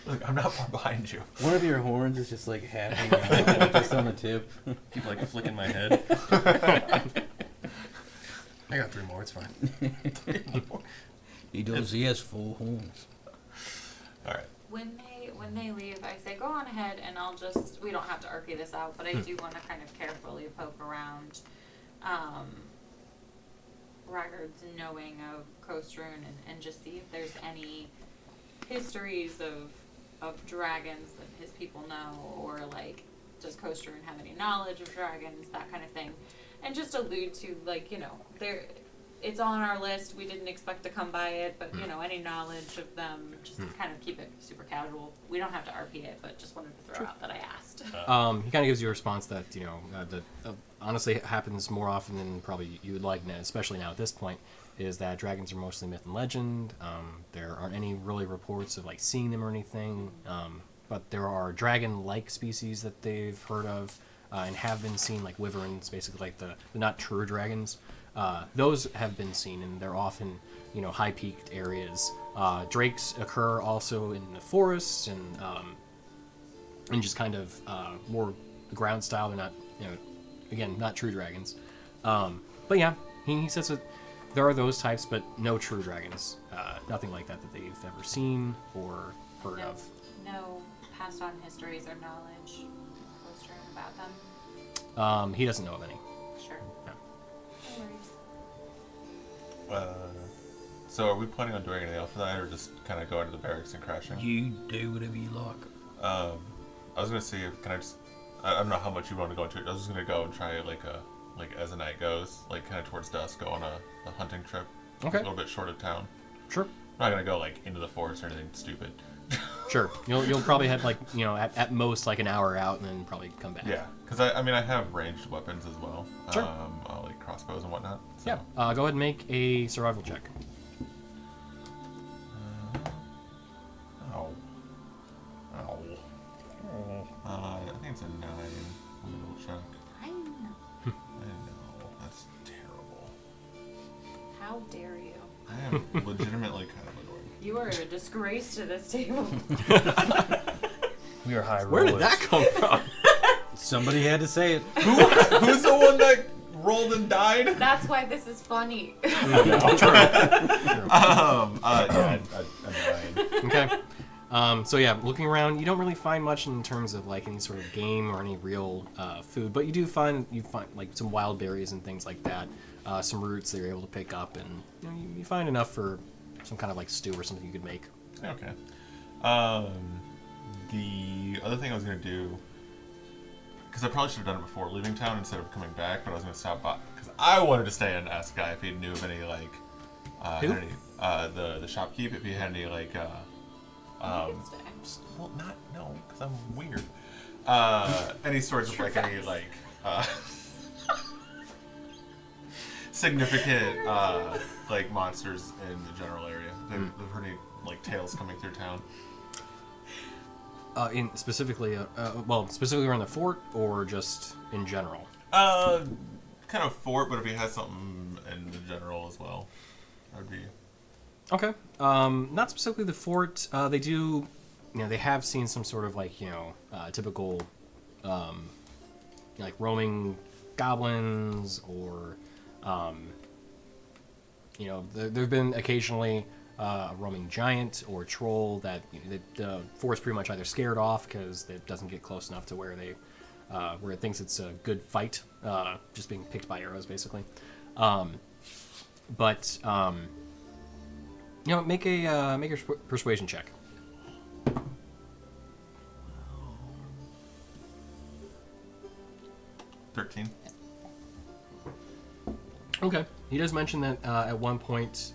Look, I'm not far behind you. One of your horns is just like hanging out, just on the tip. Keep like flicking my head. I got 3 more. It's fine. He does. He has 4 horns. All right. When they leave, I say go on ahead, and we don't have to RP this out, but I do want to kind of carefully poke around records knowing of Costrune and just see if there's any histories of dragons that his people know, or like does Costrune have any knowledge of dragons, that kind of thing, and just allude to it's on our list. We didn't expect to come by it, but any knowledge of them, just kind of keep it super casual. We don't have to RP it, but just wanted to throw out that I asked. he kind of gives you a response that that honestly happens more often than probably you would like, especially now at this point. Is that dragons are mostly myth and legend. There aren't any really reports of like seeing them or anything, but there are dragon-like species that they've heard of and have been seen, like wyverns, basically like the not true dragons. Those have been seen, and they're often high-peaked areas. Drakes occur also in the forests and just kind of more ground style. They're not again not true dragons. But yeah, he says that there are those types, but no true dragons. Nothing like that they've ever seen or heard of. No passed on histories or knowledge about them. He doesn't know of any. Sure. No. No worries. So are we planning on doing anything else tonight, or just kind of going to the barracks and crashing? You do whatever you like. I was gonna see if I don't know how much you want to go into it. I was just gonna go and try like as the night goes, like kind of towards dusk, go on a hunting trip. Okay. A little bit short of town. Sure. I'm not gonna go like into the forest or anything stupid. Sure. You'll probably have like at most like an hour out and then probably come back. Yeah, because I have ranged weapons as well. Sure. Like crossbows and whatnot. So. Yeah. Go ahead and make a survival check. Ow. I think it's a 9. Let me double check. I know. I know. That's terrible. How dare you? I am legitimately kind of annoyed. You are a disgrace to this table. We are high rollers. Where did that come from? Somebody had to say it. Who's the one that rolled and died? That's why this is funny. Okay. So yeah, looking around, you don't really find much in terms of like any sort of game or any real food, but you find like some wild berries and things like that, some roots that you're able to pick up, and you find enough for some kind of like stew or something you could make. Okay. The other thing I was gonna do, because I probably should have done it before leaving town instead of coming back, but I was gonna stop by because I wanted to stay and ask Guy if he knew of any like, Who? had any, the shopkeep, if he had any like, well, not no, because I'm weird. Any sorts of like any like significant like monsters in the general area. They've heard any like tales coming through town. Specifically around the fort or just in general? Kind of fort, but if he has something in the general as well, that'd be Okay. Not specifically the fort. They do, they have seen some sort of like, typical, like roaming goblins or, there've been occasionally a roaming giant or troll that the forest pretty much either scared off because it doesn't get close enough to where they, where it thinks it's a good fight, just being picked by arrows basically. Make a persuasion check. $13. Okay. He does mention that at one point,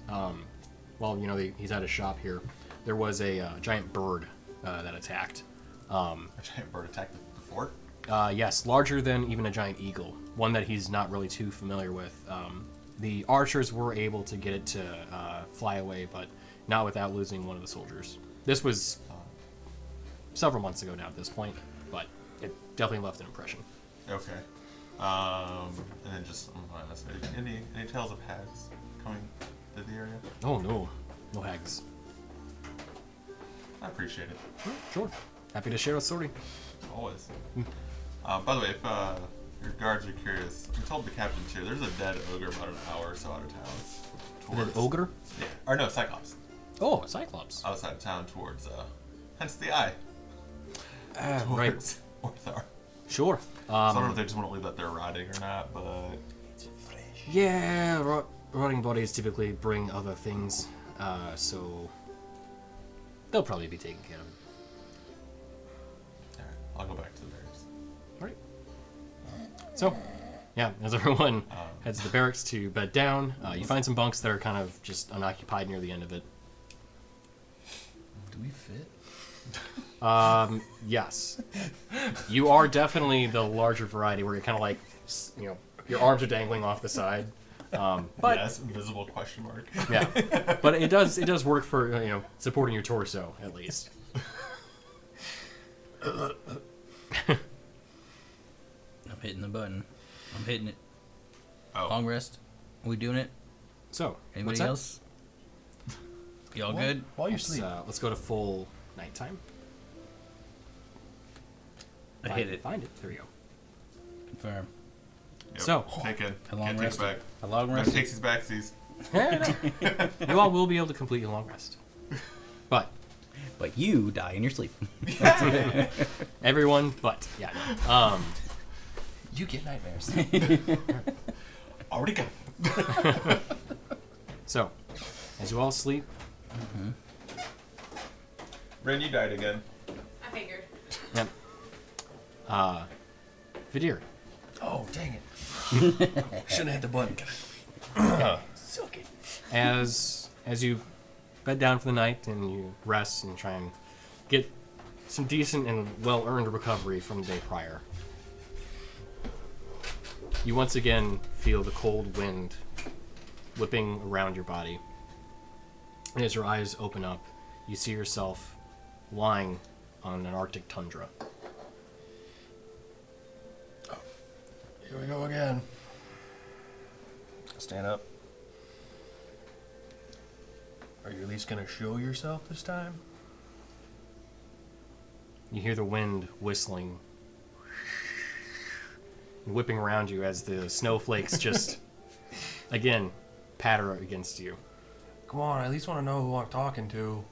he's at a shop here, there was a giant bird that attacked. A giant bird attacked the fort? Yes, larger than even a giant eagle. One that he's not really too familiar with. The archers were able to get it to fly away, but not without losing one of the soldiers. This was several months ago now at this point, but it definitely left an impression. Okay. And then just I'm gonna ask, any tales of hags coming to the area? Oh no, no hags. I appreciate it. Sure. Happy to share a story. Always. By the way, if your guards are curious, I'm told the captain's here. There's a dead ogre about an hour or so out of town. An ogre? Yeah. Or no, Cyclops. Oh, a Cyclops. Outside of town towards, hence the eye. Right. Towards Orthar. Sure. So I don't know if they just want to leave that there rotting or not, but... Yeah, rotting bodies typically bring other things, so they'll probably be taken care of. Alright, I'll go back to the barracks. Right. So, yeah, as everyone heads to the barracks to bed down, you find some bunks that are kind of just unoccupied near the end of it. Do we fit? Yes. You are definitely the larger variety where you're kind of like, your arms are dangling off the side. But yes, invisible question mark. yeah, but it does work for supporting your torso at least. I'm hitting the button. I'm hitting it. Oh. Long rest. Are we doing it? So, Anybody what's that? else? Y'all good? While you sleep. Let's go to full nighttime. I hit it. Find it. There you go. Confirm. Yep. So, Taken. A long Can't take rest. it back. A long Never rest. takes his backsies. you all will be able to complete your long rest. But But you die in your sleep. everyone, but yeah. No. You get nightmares. Already got So, as you all sleep, Ren, you died again. I figured. yep. Vidir, Oh, dang it. Shouldn't have hit the button. Suck it. as you bed down for the night and you rest and try and get some decent and well-earned recovery from the day prior, you once again feel the cold wind whipping around your body. And as your eyes open up, you see yourself lying on an Arctic tundra. Here we go again. Stand up. Are you at least going to show yourself this time? You hear the wind whistling and whipping around you as the snowflakes just, again, patter against you. Come on, I at least want to know who I'm talking to.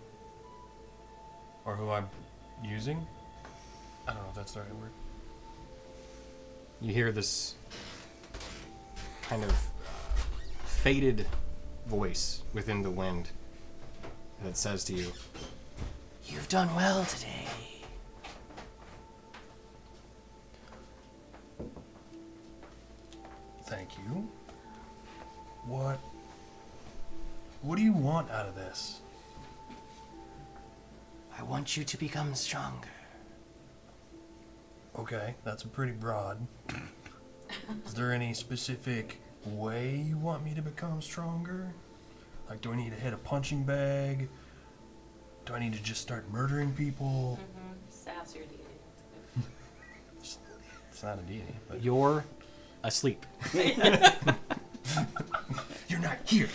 Or who I'm using. I don't know if that's the right word. You hear this kind of faded voice within the wind that says to you, "You've done well today. Thank you. What do you want out of this? I want you to become stronger. Okay, that's pretty broad. Is there any specific way you want me to become stronger? Like, do I need to hit a punching bag? Do I need to just start murdering people? Sass your deity. It's not a deity, but You're asleep. you're not here.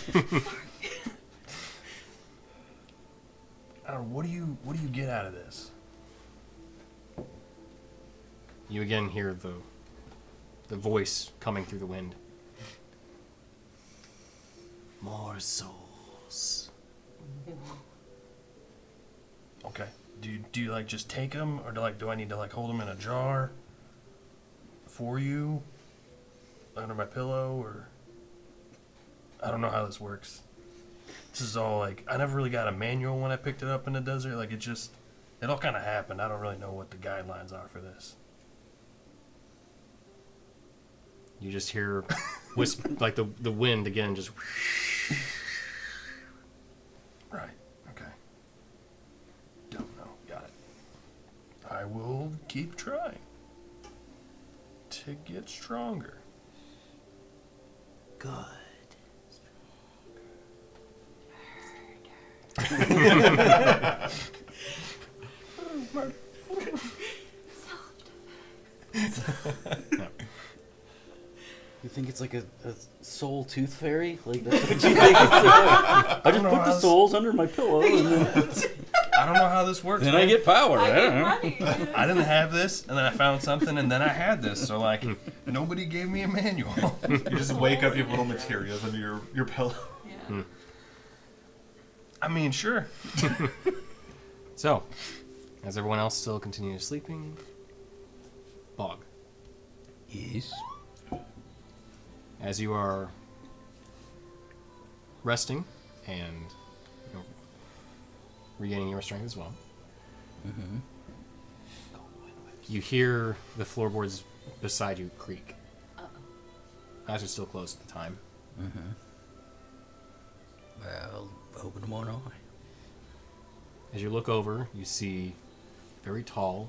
I don't know, what do you get out of this? You again hear the voice coming through the wind. More souls. Okay. Do you like just take them, or do I need to like hold them in a jar for you under my pillow, or I don't know how this works. This is all like I never really got a manual when I picked it up in the desert. Like it all kind of happened. I don't really know what the guidelines are for this. You just hear like the wind again just. Right. Okay. Don't know. Got it. I will keep trying to get stronger. Good. You think it's like a soul tooth fairy? Like that's what you think? I just put the souls under my pillow and then, I don't know how this works. then man. I get power. I don't know. I didn't have this, and then I found something, and then I had this. So like, nobody gave me a manual. You just wake up, you have little materials under your pillow. Yeah. I mean, sure. So, as everyone else still continues sleeping, Bog, Yes. as you are resting and regaining your strength as well, you hear the floorboards beside you creak. Eyes are still closed at the time. Well, open one eye. As you look over, you see very tall,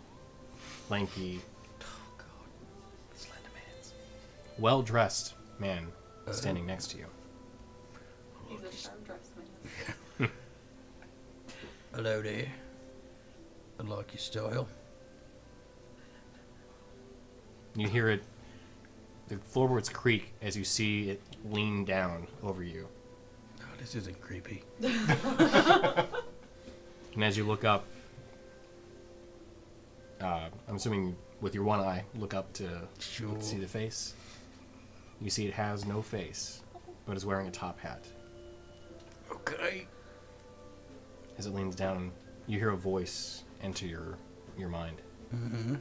lanky, Oh God. Slendermans. well-dressed man standing next to you. He's a sharp dressed man. Hello there. I like your style. You hear it, the floorboards creak as you see it lean down over you. Oh, this isn't creepy. And as you look up, I'm assuming with your one eye, look up to Sure. see the face. You see it has no face, but is wearing a top hat. Okay. As it leans down, you hear a voice enter your mind. Mm-hmm.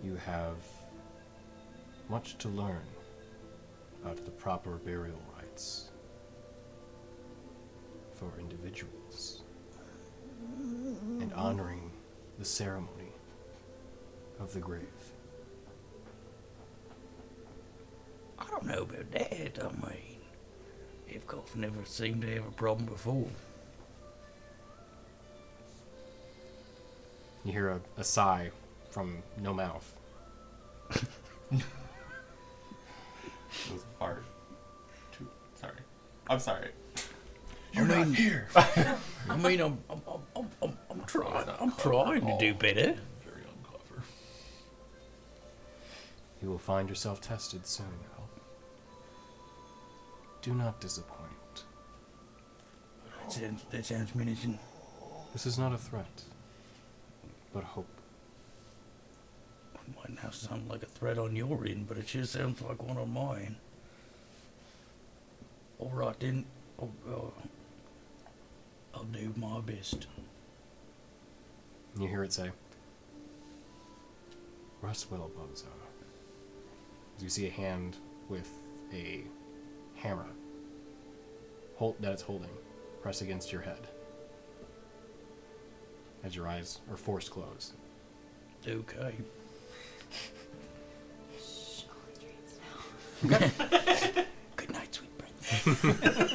You have much to learn about the proper burial rites for individuals and honoring the ceremony of the grave. I don't know about that. I mean, I've never seemed to have a problem before. You hear a sigh from no mouth. It was a fart. Sorry. I'm sorry. You're not here. I mean, I'm trying. I'm trying to do better. Very unclever. You will find yourself tested soon, Al. Do not disappoint. That sounds menacing. This is not a threat, but hope. It might now sound like a threat on your end, but it sure sounds like one on mine. All right then. I'll do my best. You hear it say, "Rest well, Bozo." As you see a hand with a hammer that it's holding press against your head as your eyes are forced closed. Okay. Good night, sweet prince.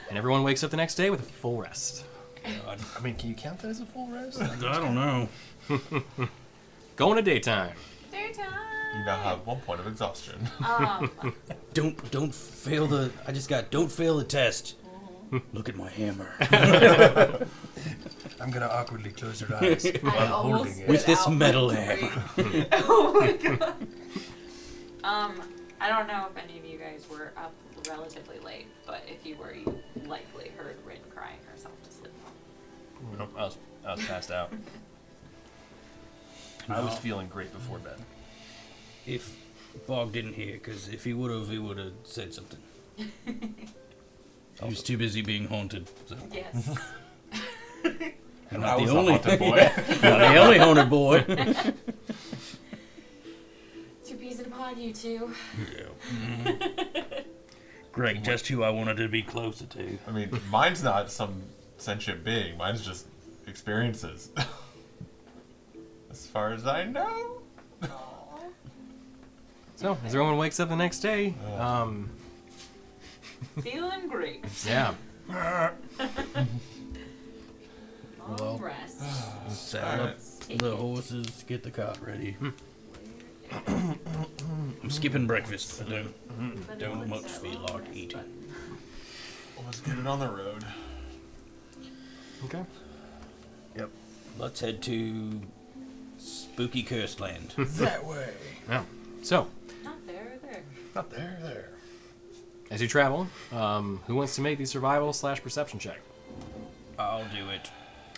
And everyone wakes up the next day with a full rest. God. I mean, can you count that as a full rest? I don't know. Going to daytime. Daytime. You now have 1 point of exhaustion. Don't fail the. I just got. Don't fail the test. Look at my hammer. I'm gonna awkwardly close your eyes I while almost holding it. With this spit out metal my hammer. drink. Oh my god. I don't know if any of you guys were up relatively late, but if you were, you likely heard Rin crying herself to sleep. Nope, I was passed out. I was feeling great before bed. If Bog didn't hear, because if he would have said something. He was too busy being haunted. So. Yes. I'm I not was the a only haunted boy. not the only haunted boy. Two peas in a pod, you two. Greg, just who I wanted to be closer to. I mean, mine's not some sentient being. Mine's just experiences. As far as I know. So, as everyone wakes up the next day, Feeling great. yeah. Long Well. rest. Saddle up the horses, get the cart ready. I'm skipping breakfast. I don't much feel like eating. Let's get it on the road. Okay. Yep. Let's head to Spooky Cursed Land. That way. Yeah. So, Not there, there. Not there, there. as you travel, who wants to make the survival/perception check? I'll do it.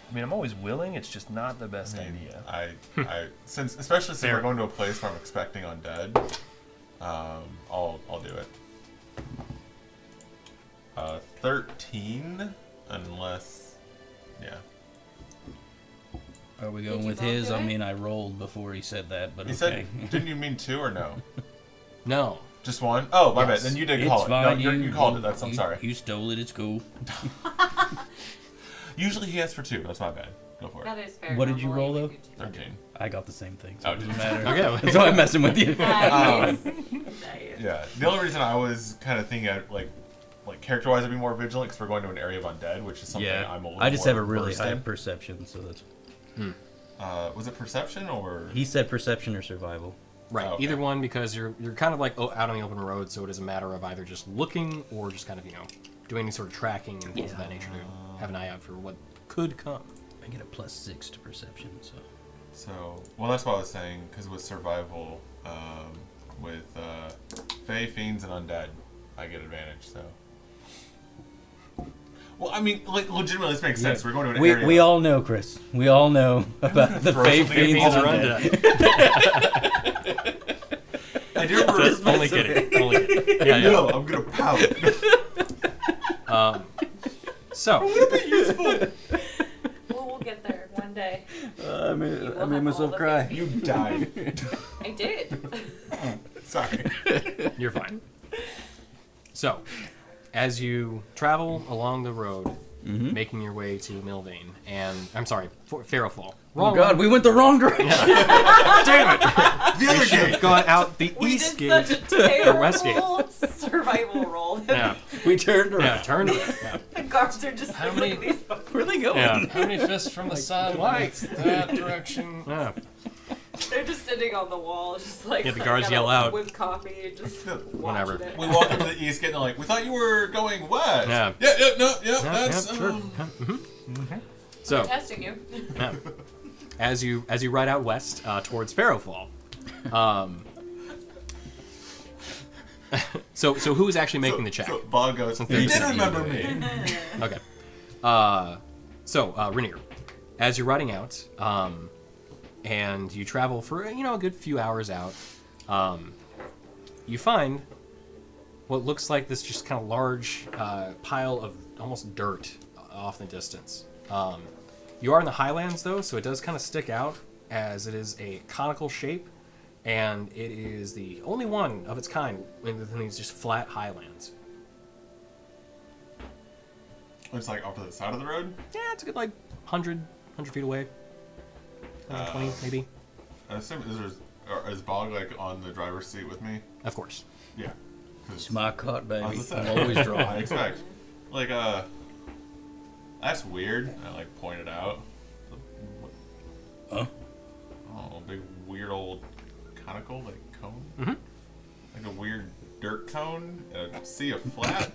I mean, I'm always willing. It's just not the best idea. Especially since Fair. we're going to a place where I'm expecting undead, I'll do it. 13, unless, yeah. Are we Did going you with both his? do I it? mean, I rolled before he said that, but He okay. said, didn't you mean 2 or no? No. Just 1? Oh, my Yes. bad. Then you did It's call it. No, fine. you called it. I'm you- sorry. You stole it. It's cool. Usually he asks for 2. That's my bad. Go for it. That is fair. What did you Normally roll, we though? do two. 13. I got the same thing, so Oh, it doesn't did matter. Okay. That's why I'm messing with you. Nice. Nice. Yeah. The only reason I was kind of thinking, like character-wise, I'd be more vigilant because we're going to an area of undead, which is something I'm a little I just more have a really versed high in. perception, so that's. Was it perception or? He said perception or survival. Right. Oh, okay. Either one, because you're kind of like out on the open road, so it is a matter of either just looking or just kind of doing any sort of tracking and things of that nature to have an eye out for what could come. I get a +6 to perception, so. So, well, that's what I was saying, because with survival, with Fae, Fiends, and Undead, I get advantage, so. Well, I mean, like, legitimately, this makes sense. We're going to an area. We all know, Chris. We all know about the Throw Fae something at Fiends people and around Undead. I do remember. Only kidding. Only kidding. Yeah, No, I'm going to pout. So, Well, we'll get there one day. I You made will have myself all the cry. You died. I did. Sorry. you're fine. So, as you travel along the road, making your way to Milvain, and I'm sorry, Farrowfall. Oh God, we went the wrong direction. Damn it! The other Should have gone out the We east did gate. such a or west gate. terrible survival roll. Yeah, We turned around. yeah, turn it. Yeah. The guards are just like, many- look at these. Where are they going? Yeah. How many fists from the sun? Lights that direction. Yeah. They're just sitting on the wall, just like Yeah, the guards got yell a- out. with coffee and just Whatever. watching it. We walk into the east gate and they're like, we thought you were going west. Yeah. Yeah, Yeah, that's, sure. So, Testing you. yeah. as you ride out west towards Farrowfall, so who is actually making the check? So Bog goes, Since you there's did an remember email. me. Okay. Rainier, as you're riding out, and you travel for a good few hours out, you find what looks like this just kind of large pile of almost dirt off in the distance. You are in the highlands though, so it does kind of stick out as it is a conical shape, and it is the only one of its kind within these just flat highlands. It's like off to the side of the road. Yeah, it's a good 100 feet away. 120 maybe. I assume or is Bog like on the driver's seat with me? Of course. Yeah. It's my cart, I baby. was I'm gonna say, always I driving. expect. Like, that's weird. I like pointed out. Huh? Oh, a big weird old conical like cone. Mhm. Like a weird dirt cone. A sea of flat.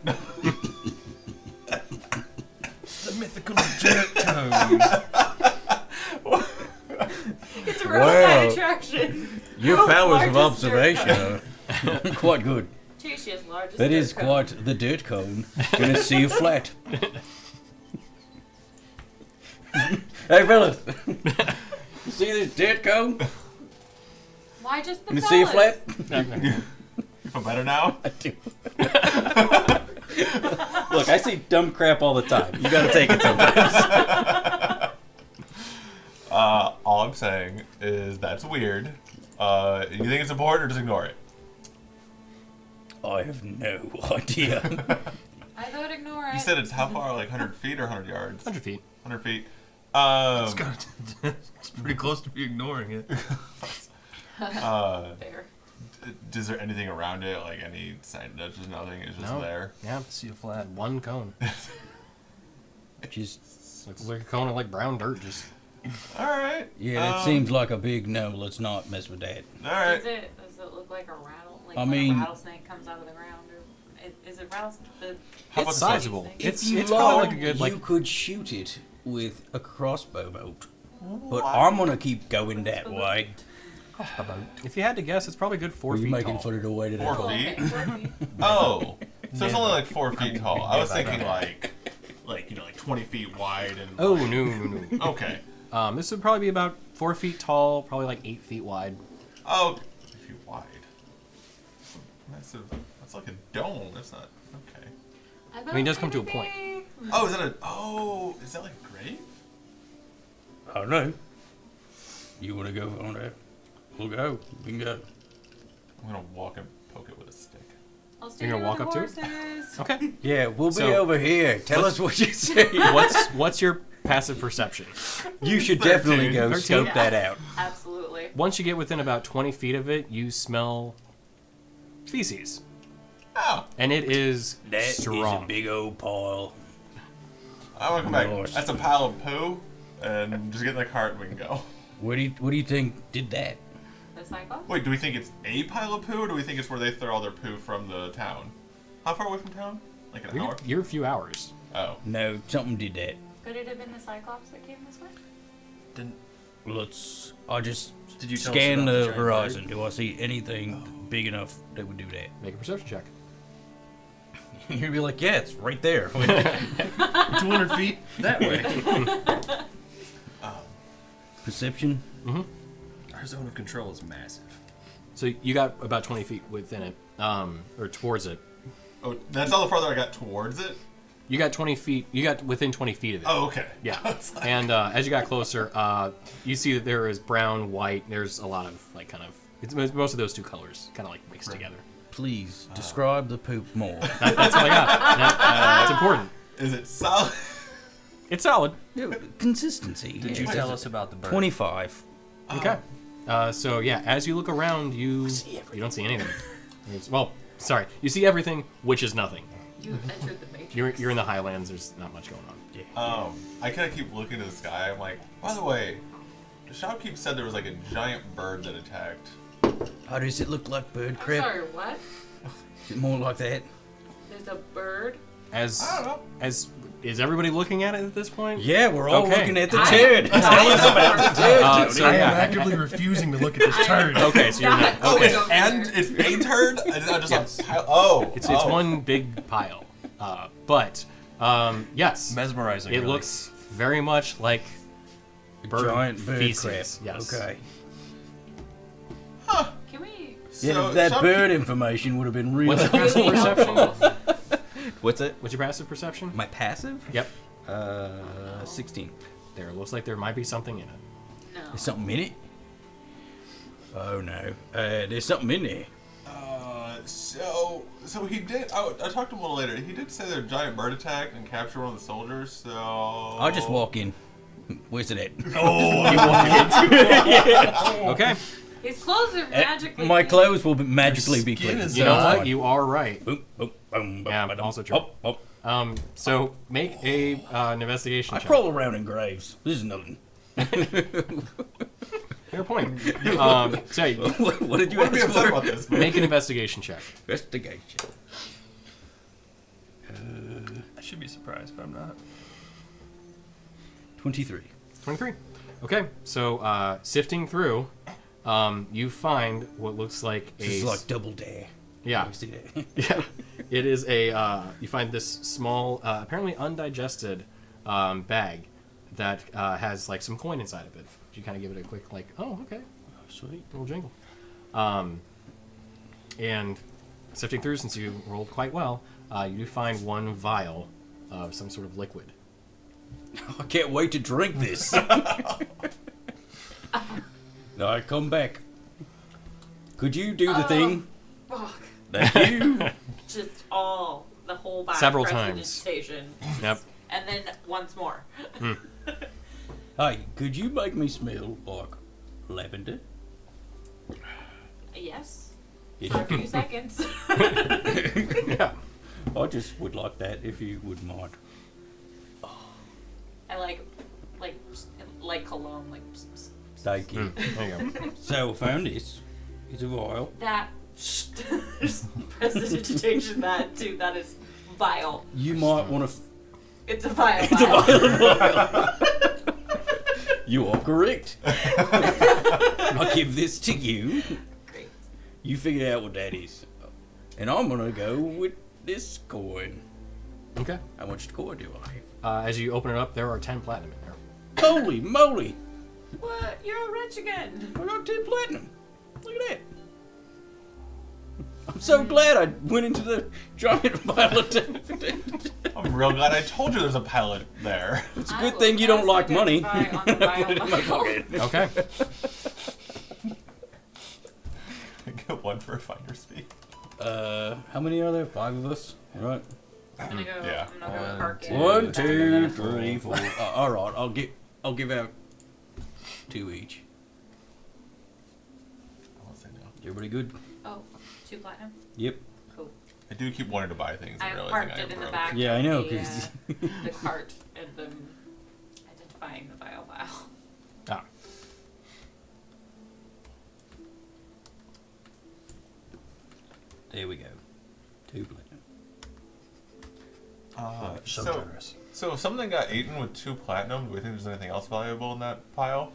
The mythical dirt cone. It's a Wow. roadside attraction. Your World's powers of largest observation dirt are quite good. Tashia's largest That dirt is cone. quite the dirt cone in a sea of flat. Hey, fellas. You see this dirt cone Why just the in a sea of fellas? flat? You feel better now? I do. Look, I see dumb crap all the time. You gotta take it sometimes. All I'm saying is that's weird. You think it's important or just ignore it? I have no idea. I vote ignore it. You said it's how far? Like 100 feet or 100 yards? 100 feet. 100 feet. It's pretty close to be ignoring it. Fair. Is there anything around it? Like any sign? There's just nothing. It's just No. there. Yeah. See a flat. One cone. Just, Looks like a cone of like brown dirt. Just All right. yeah, that seems like a big no. Let's not mess with that. All right. Does it look like a rattle? Like I when mean- a rattlesnake comes out of the ground? Or is it rattlesnake? How about it's the size? sizable. If It's probably like a good you like. could shoot it with a crossbow bolt. But I'm gonna keep going that way. If you had to guess, it's probably a good 4 Are you feet making tall. fun of the way that I 4 talk? feet? Okay. Oh, so it's only like 4 feet tall. I was Yeah, thinking like 20 feet wide and. Oh no. Okay. This would probably be about 4 feet tall, probably like 8 feet wide. Oh, 3 feet wide. Massive. That's like a dome. That's not okay. I mean, it does come to a point. Oh, is that a? Oh, is that like a grave? I don't know. You wanna go on that? We'll go. We can go. I'm gonna walk and poke it with a stick. I'll stay You're gonna here walk with the up to it? horses. Okay. Yeah, we'll be So- over here. Tell us what you say. What's your passive perception? You should 13. definitely go 13? scope Yeah. that out. Absolutely. Once you get within about 20 feet of it, you smell feces, Oh, and it is That is strong. a big old pile. I want to come back. Lord. That's a pile of poo, and just get in the cart and we can go. What do you think did that? The cyclops? Wait, do we think it's a pile of poo, or do we think it's where they throw all their poo from the town? How far away from town? Like an hour? You're a few hours. Oh. No, something did that. Could it have been the cyclops that came this way? I just Did you tell us scan about the the giant horizon. Do I see anything big enough that would do that? Make a perception check. You'd be like, yeah, it's right there. 200 feet that way. Perception? Our zone of control is massive. So you got about 20 feet within it, or towards it. Oh, that's all the farther I got towards it? You got 20 feet. You got within 20 feet of it. Oh, okay. Yeah. And as you got closer, you see that there is brown, white. There's a lot of like kind of. It's most of those two colors kind of like mixed together. Please describe the poop more. That's all I got. It's important. Is it solid? It's solid. Consistency. Did you tell us about the bird? 25. Okay. So yeah, as you look around, you don't see anything. Well, sorry, you see everything, which is nothing. You entered the matrix. You're in the highlands. There's not much going on. I kind of keep looking to the sky. I'm like, by the way, the shopkeep said there was like a giant bird that attacked. How does it look like bird I'm crap? sorry, what? Is it more like that? There's a bird? As I don't know. is everybody looking at it at this point? Yeah, we're all Okay. looking at the I- turd. Tell us about the turd. So I am yeah. actively refusing to look at this turd. Okay, so you're not. Oh, Okay. it's a turd? I just Yes. It's It's one big pile. But yes, Mesmerizing. it really. looks very much like bird Giant bird feces. crap. Yes. Okay. Can we... Yeah, that bird information would have been real. What's your passive perception? What's it? What's your passive perception? My passive? Yep. 16. There looks like there might be something in it. No. There's something in it? Oh no. There's something in there. So he did. I talked to him a little later. He did say that a giant bird attacked and captured one of the soldiers. So I'll just walk in. Where's it at? Okay. His clothes are magically My clean. clothes will magically be skin clean. is You know fine. what? You are right. Boom, boom, boom, Yeah, boom, also true. So make an investigation I check. crawl around in graves. This is nothing. Fair point. So yeah, What did you Wouldn't be ask upset for? about this, but make an investigation check. Investigation. I should be surprised, but I'm not. 23. 23. Okay, so sifting through, you find what looks like a... This is like double dare. yeah, You see that? yeah. It is a... you find this small, apparently undigested bag that has like some coin inside of it. You kind of give it a quick like, oh, okay, Sweet. little jingle. And sifting through, since you rolled quite well, you do find one vial of some sort of liquid. I can't wait to drink this. No, I come back. Could you do the thing? Fuck. Thank you. Just the whole bag. Several prestidigitation. Yep. And then once more. Hey, could you make me smell like lavender? Yes. Yes, For a you few seconds. Yeah. I just would like that if you would mind. I like cologne, like Thank you. There you go. So I found this. It's a vial. that. Prestidigitation. That too. That is vile. You might want to. It's a vile. It's a vial. You are correct. I'll give this to you. Great. You figure out what that is. And I'm gonna go with this coin. Okay. How much coin do I have? As you open it up, there are 10 platinum in there. Holy moly! What? You're rich again. I got 10 platinum. Look at that. I'm so glad I went into the giant pile of I'm real glad I told you there's a pilot there. It's a good thing you don't like money. I put it in my pocket. Okay. Get one for a finder's fee. How many are there? 5 of us? All right. I'm gonna go. Yeah. I'm gonna go One, park it. 1, 2, 3, 4. All right. I'll give out 2 each. I won't say no. Everybody good? Oh, 2 platinum. Yep. Cool. I do keep wanting to buy things and I realizing parked I am it in the broke. back. Yeah, I of know. The, 'Cause the cart and the identifying the vial. Ah. there we go. 2 platinum. So so, generous. so if something got eaten with 2 platinum, do we think there's anything else valuable in that pile?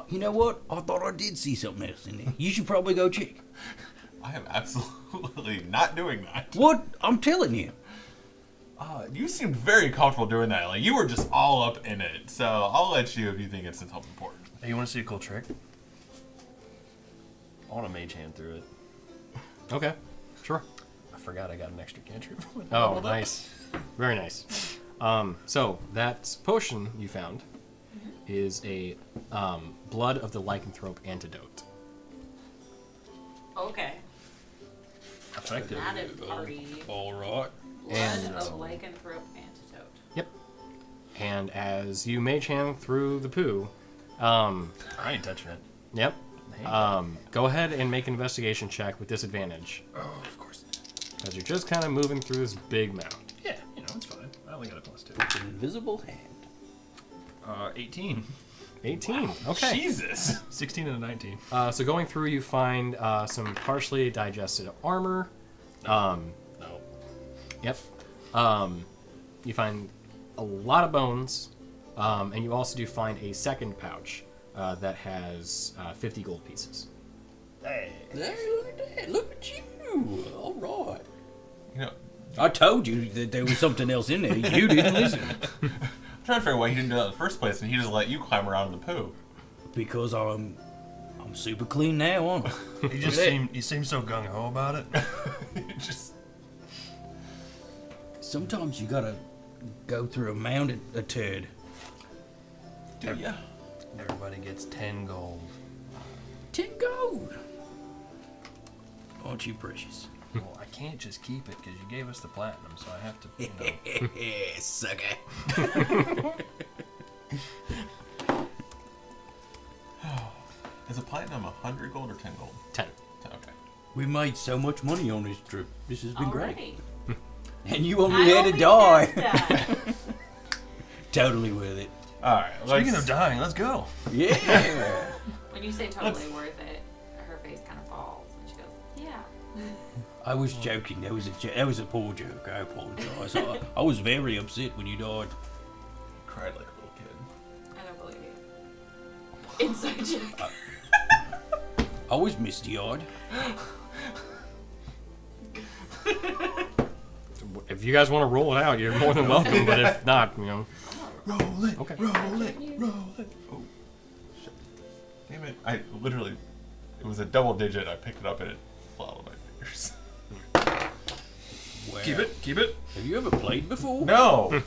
You know what? I thought I did see something else in there. You should probably go check. I am absolutely not doing that. What? I'm telling you. You seemed very comfortable doing that. Like, you were just all up in it. So I'll let you if you think it's something important. Hey, you want to see a cool trick? I want to mage hand through it. Okay. Sure. I forgot I got an extra cantrip. Oh, nice. Very nice. So that potion you found is a blood of the lycanthrope antidote. Okay. Effective. That is party. All right. Blood And- of lycanthrope antidote. Yep. And as you mage hand through the poo, I ain't touching it. yep. Go ahead and make an investigation check with disadvantage, Oh, of course. as you're just kind of moving through this big mound. Yeah, it's fine. I only got a +2. It's an invisible hand. 18. 18. Okay. Jesus! 16 and a 19. So going through, you find some partially digested armor. No. Yep. You find a lot of bones, and you also do find a second pouch that has 50 gold pieces. Hey. Hey, look at that. Look at you. All right. You know, I told you that there was something else in there. You didn't listen. I'm trying to figure out why he didn't do that in the first place, and he just let you climb around in the poo. Because I'm super clean now, aren't I? He seemed so gung-ho about it. Just Sometimes you gotta go through a mound a turd. do ya? Everybody gets 10 gold. 10 gold. Aren't you precious? Well, I can't just keep it because you gave us the platinum, so I have to, Sucker. As it platinum 100 gold or 10 gold? 10. Okay. We made so much money on this trip. This has been great. Already. And you only I had to only die. had to. Totally worth it. Alright, Speaking of dying, let's go. Yeah. When you say totally worth it, her face kind of falls, and she goes, "Yeah." I was joking. That was a poor joke. I apologize. I was very upset when you died. cried like a little kid. I don't believe you. Inside joke. I was misty-eyed. If you guys want to roll it out, you're more than welcome. But if not, Roll it. Okay. Roll it. Roll it. Oh, shit. Damn it. I literally, it was a double digit. I picked it up and it fell out of my fingers. Wow. Keep it. Have you ever played before? No!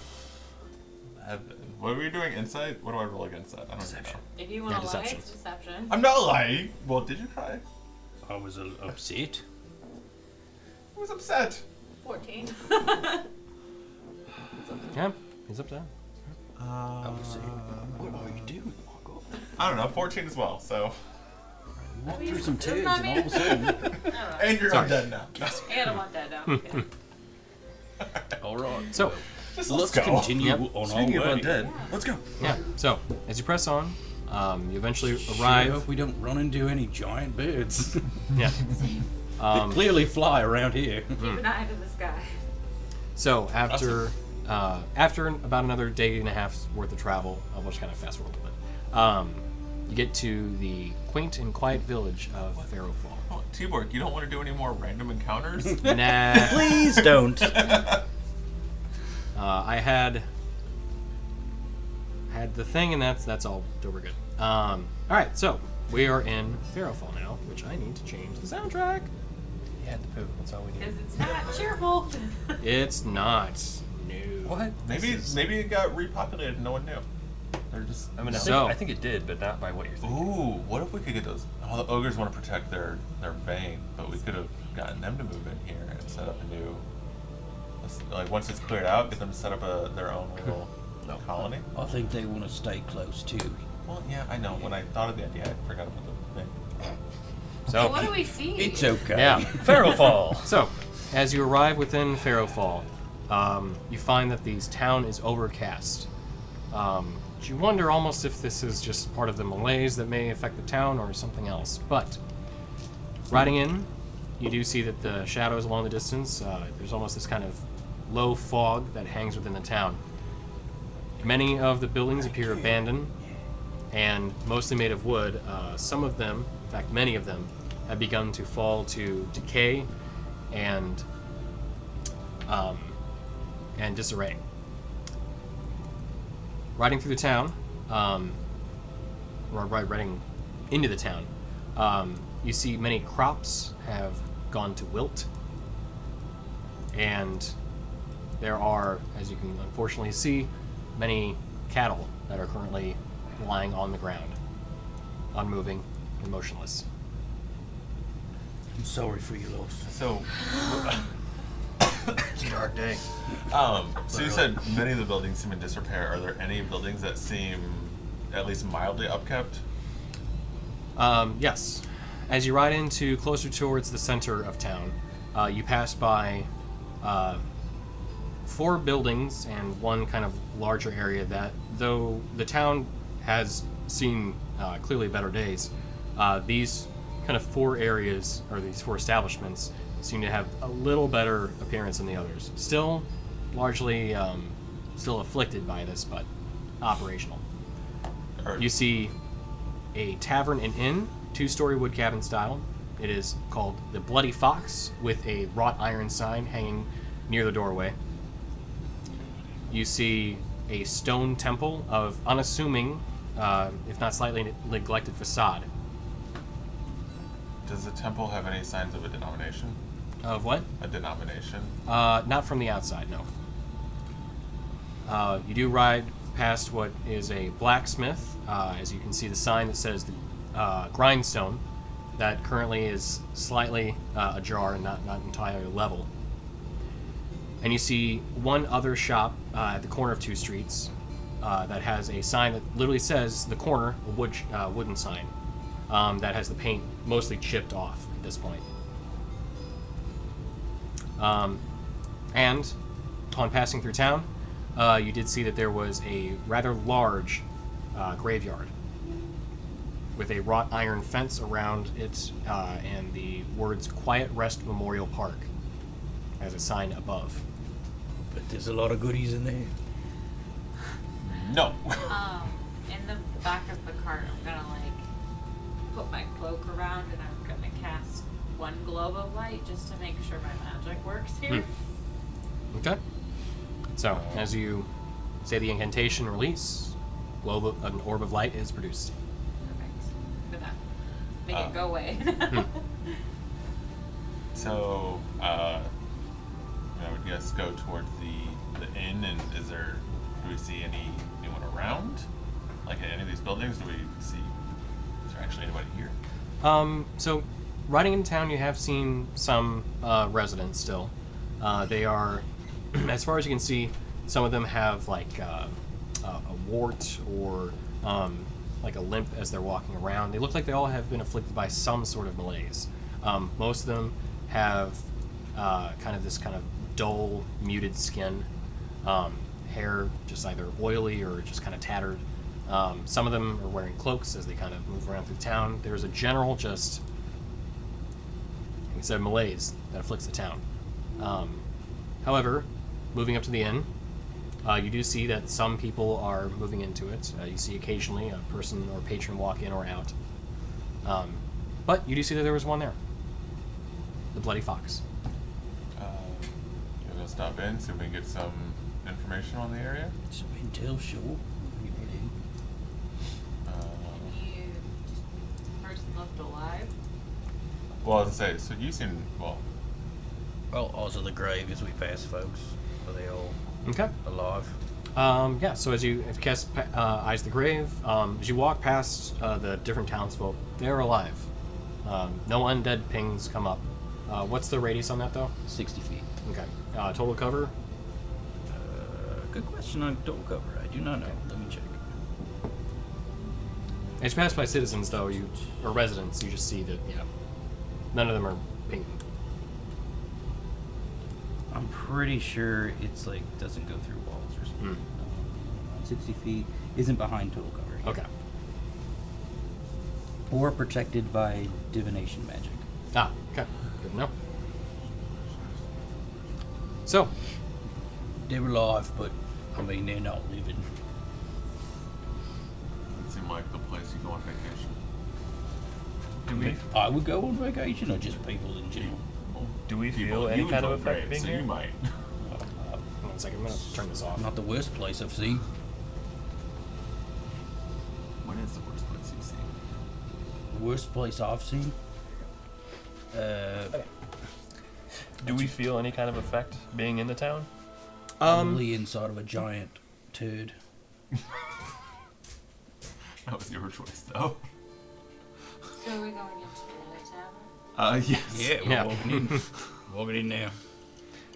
What were you doing? Insight? What do I roll against that? I don't even know. If you want to lie, deception. it's deception. I'm not lying. Well, did you try? I was upset. I was upset. 14. yeah, he's up there. I was saying, what are you doing, Marco? I don't know. 14 as well. So, Walk through some It's turds not and me. all of a sudden, and you're undead now. And I'm on dead now. Okay. all right. So, Just Let's let's go. continue Yep. on Speaking our of way. undead, let's go. yeah. So, as you press on, you eventually Sure arrive. hope we don't run into any giant birds. Yeah. They clearly fly around here. Keep an eye to the sky. So after about another day and a half's worth of travel, I'll just kind of fast forward a little bit. You get to the quaint and quiet village of Farrowfall. Oh, T-Borg, you don't want to do any more random encounters? Nah, Please don't. I had the thing, and that's all. So we're good. All right, so we are in Farrowfall now, which I need to change the soundtrack. He had to poop. That's all we need. Because it's not cheerful. It's not. No. What? Maybe it got repopulated and no one knew. They're just. I mean, So- I think it did, but not by what you're thinking. Ooh, what if we could get those? All the ogres want to protect their vein, but we could have gotten them to move in here and set up a new. Like once it's cleared out, get them to set up their own little colony. I think they want to stay close too. Well, yeah, I know. When I thought of the idea, I forgot about the thing. So What do we see? It's okay. yeah. Farrowfall. So, as you arrive within Farrowfall, you find that the town is overcast. You wonder almost if this is just part of the malaise that may affect the town or something else. But, riding in, you do see that the shadows along the distance, there's almost this kind of low fog that hangs within the town. Many of the buildings appear abandoned and mostly made of wood. Some of them, in fact many of them, have begun to fall to decay and disarray. Riding through the town, or riding into the town, you see many crops have gone to wilt, and there are, as you can unfortunately see, many cattle that are currently lying on the ground, unmoving and motionless. I'm sorry for your loss. So, It's a dark day. so you said many of the buildings seem in disrepair. Are there any buildings that seem at least mildly upkept? Yes. As you ride into closer towards the center of town, you pass by 4 buildings and one kind of larger area that, though the town has seen clearly better days, these kind of 4 areas, or these 4 establishments, seem to have a little better appearance than the others. Still largely still afflicted by this, but operational. You see a tavern and inn, 2-story wood cabin style. It is called the Bloody Fox, with a wrought iron sign hanging near the doorway. You see a stone temple of unassuming, if not slightly neglected facade. Does the temple have any signs of a denomination? Of what? A denomination? Not from the outside, no. You do ride past what is a blacksmith, as you can see the sign that says the grindstone, that currently is slightly ajar and not entirely level. And you see one other shop at the corner of 2 streets that has a sign that literally says the corner, a wooden sign. that has the paint mostly chipped off at this point. And upon passing through town, you did see that there was a rather large graveyard with a wrought iron fence around it and the words Quiet Rest Memorial Park as a sign above. But there's a lot of goodies in there. No. In the back of the cart, I'm gonna put my cloak around and I'm gonna cast one globe of light just to make sure my magic works here. Okay. So, as you say the incantation release, an orb of light is produced. Perfect. Gonna make it go away. So, I would guess go towards the inn, and do we see anyone around? Like in any of these buildings, is there actually anybody here? So, riding in town, you have seen some residents still. They are, as far as you can see, some of them have a wart or like a limp as they're walking around. They look like they all have been afflicted by some sort of malaise. Most of them have kind of dull, muted skin, hair just either oily or just kind of tattered. Some of them are wearing cloaks as they kind of move around through town. There's a general malaise that afflicts the town. However, moving up to the inn, you do see that some people are moving into it. You see occasionally a person or patron walk in or out. But you do see that there was one there. The Bloody Fox. We'll stop in, see if we can get some information on the area. Some intel, sure. Any person left alive? Well, I was gonna say, so you've seen, Well, also the grave as we pass, folks. Are they all Okay. alive? Yeah, so as you cast Eyes the Grave, as you walk past the different townsfolk, they're alive. No undead pings come up. What's the radius on that, though? 60 feet. Okay. Total cover? Good question on total cover. I do not know. Let me check. As you pass by citizens, though, or residents, you just see that, none of them are pinging. I'm pretty sure it's doesn't go through walls or something. 60 feet isn't behind total cover. Okay. Or protected by divination magic. Okay. Good to know. So, They're alive, but they're not living. it seemed like the place you go on vacation. I would go on vacation, or just people in general. Do we People, feel any you kind of enjoy effect graves, being so here? you might. hold on a second. I'm going to turn this off. Not the worst place I've seen. What is the worst place you've seen? The worst place I've seen. Do we feel any kind of effect being in the town? Probably inside of a giant turd. That was your choice, though. So are we going into the other tavern? Yes. Yeah, we're Yeah. walking in. Walking in now.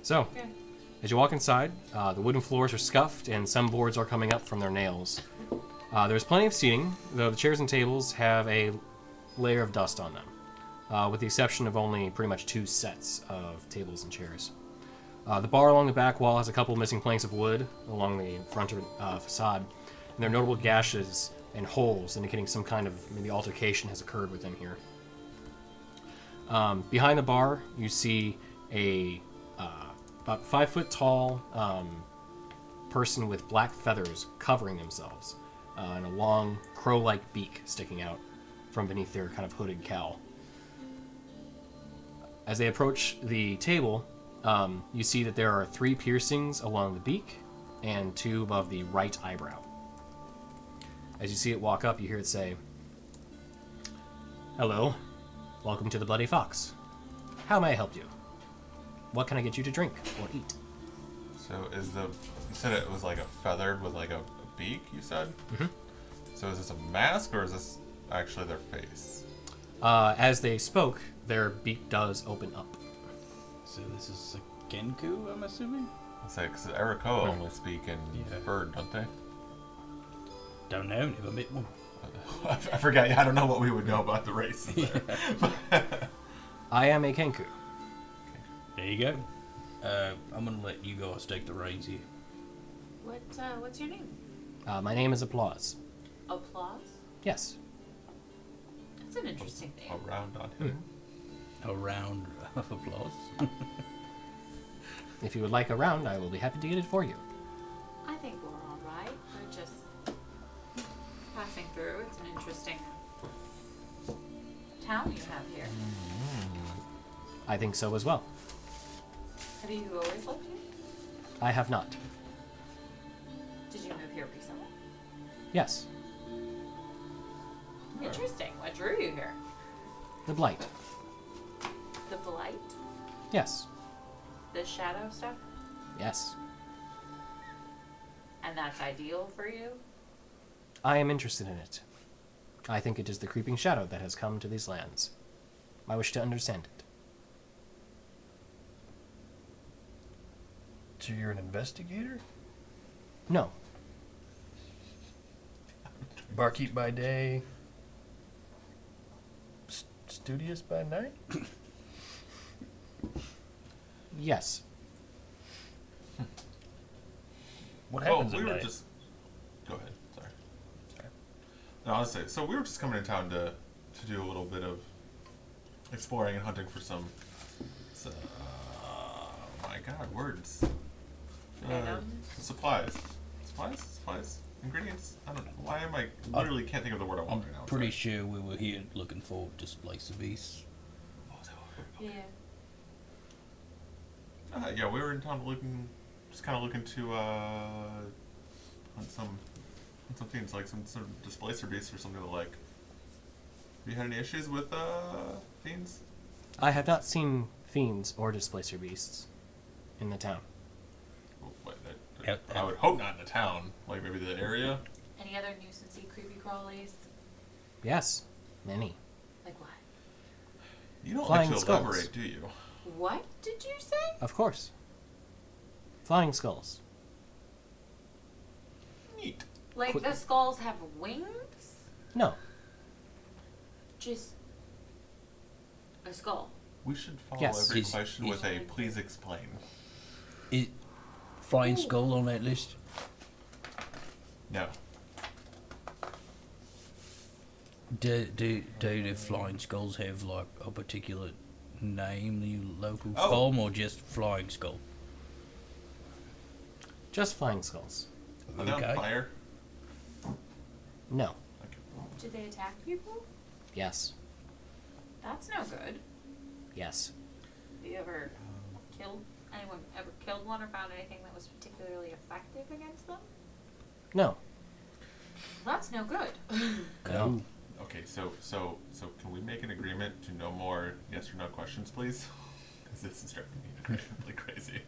So, Okay. as you walk inside, the wooden floors are scuffed and some boards are coming up from their nails. There's plenty of seating, though the chairs and tables have a layer of dust on them, with the exception of only pretty much 2 sets of tables and chairs. The bar along the back wall has a couple missing planks of wood along the front facade, and there are notable gashes and holes indicating some kind of maybe altercation has occurred within here. Behind the bar, you see a about 5 foot tall person with black feathers covering themselves, and a long crow-like beak sticking out from beneath their kind of hooded cowl. As they approach the table, you see that there are 3 piercings along the beak and 2 above the right eyebrow. As you see it walk up, you hear it say, "Hello, welcome to the Bloody Fox. How may I help you? What can I get you to drink or eat?" So you said it was like a feathered with like a beak, you said? Mhm. So is this a mask or is this actually their face? As they spoke, their beak does open up. So this is a Genku, I'm assuming? I say, because Eriko only speak in Yeah. bird, don't they? Don't know, never met one. I forgot. I don't know what we would know about the races there. I am a Kenku. There you go. I'm gonna let you guys take the reins here. What's your name? My name is Applause. Applause? Yes. That's an interesting name. Around on him. A round of applause. If you would like a round, I will be happy to get it for you. I think we're all right. We're just passing through. It's an interesting town you have here. I think so as well. Have you always lived here? I have not. Did you move here recently? Yes. Interesting. What drew you here? The Blight. The blight? Yes. The shadow stuff? Yes. And that's ideal for you? I am interested in it. I think it is the creeping shadow that has come to these lands. I wish to understand it. So you're an investigator? No. Barkeep by day, studious by night? Yes. What Oh, happens we at were night? just. Go ahead. Sorry. No, I was saying. So we were just coming in town to do a little bit of exploring and hunting for some. My God, words. Items? Supplies. Ingredients. I don't know. Why am I literally can't think of the word I want I'm right now. pretty sure we were here looking for displacer beasts. Yeah. Yeah, we were in town just kind of looking to hunt some things like some sort of displacer beasts or something to like. Have you had any issues with fiends? I have not seen fiends or displacer beasts in the town. I would hope not in the town, like maybe the area. Any other nuisancey creepy crawlies? Yes. Many. Like what? You don't Flying like to skulls. elaborate, do you? What did you say? Of course. Flying skulls. Neat. Like Qu- the skulls have wings? No. Just a skull. We should follow Yes. every Is- question is- with a please explain. Is flying skull on that list? No. Do the flying skulls have like a particular name you local Oh. call 'em, or just flying skull? Just flying skulls. Are they on Okay. fire? No. Okay. Do they attack people? Yes. That's no good. Yes. Have you ever killed one or found anything that was particularly effective against them? No. That's no good. No. Okay, so can we make an agreement to no more yes or no questions, please? Because this is driving me incredibly crazy.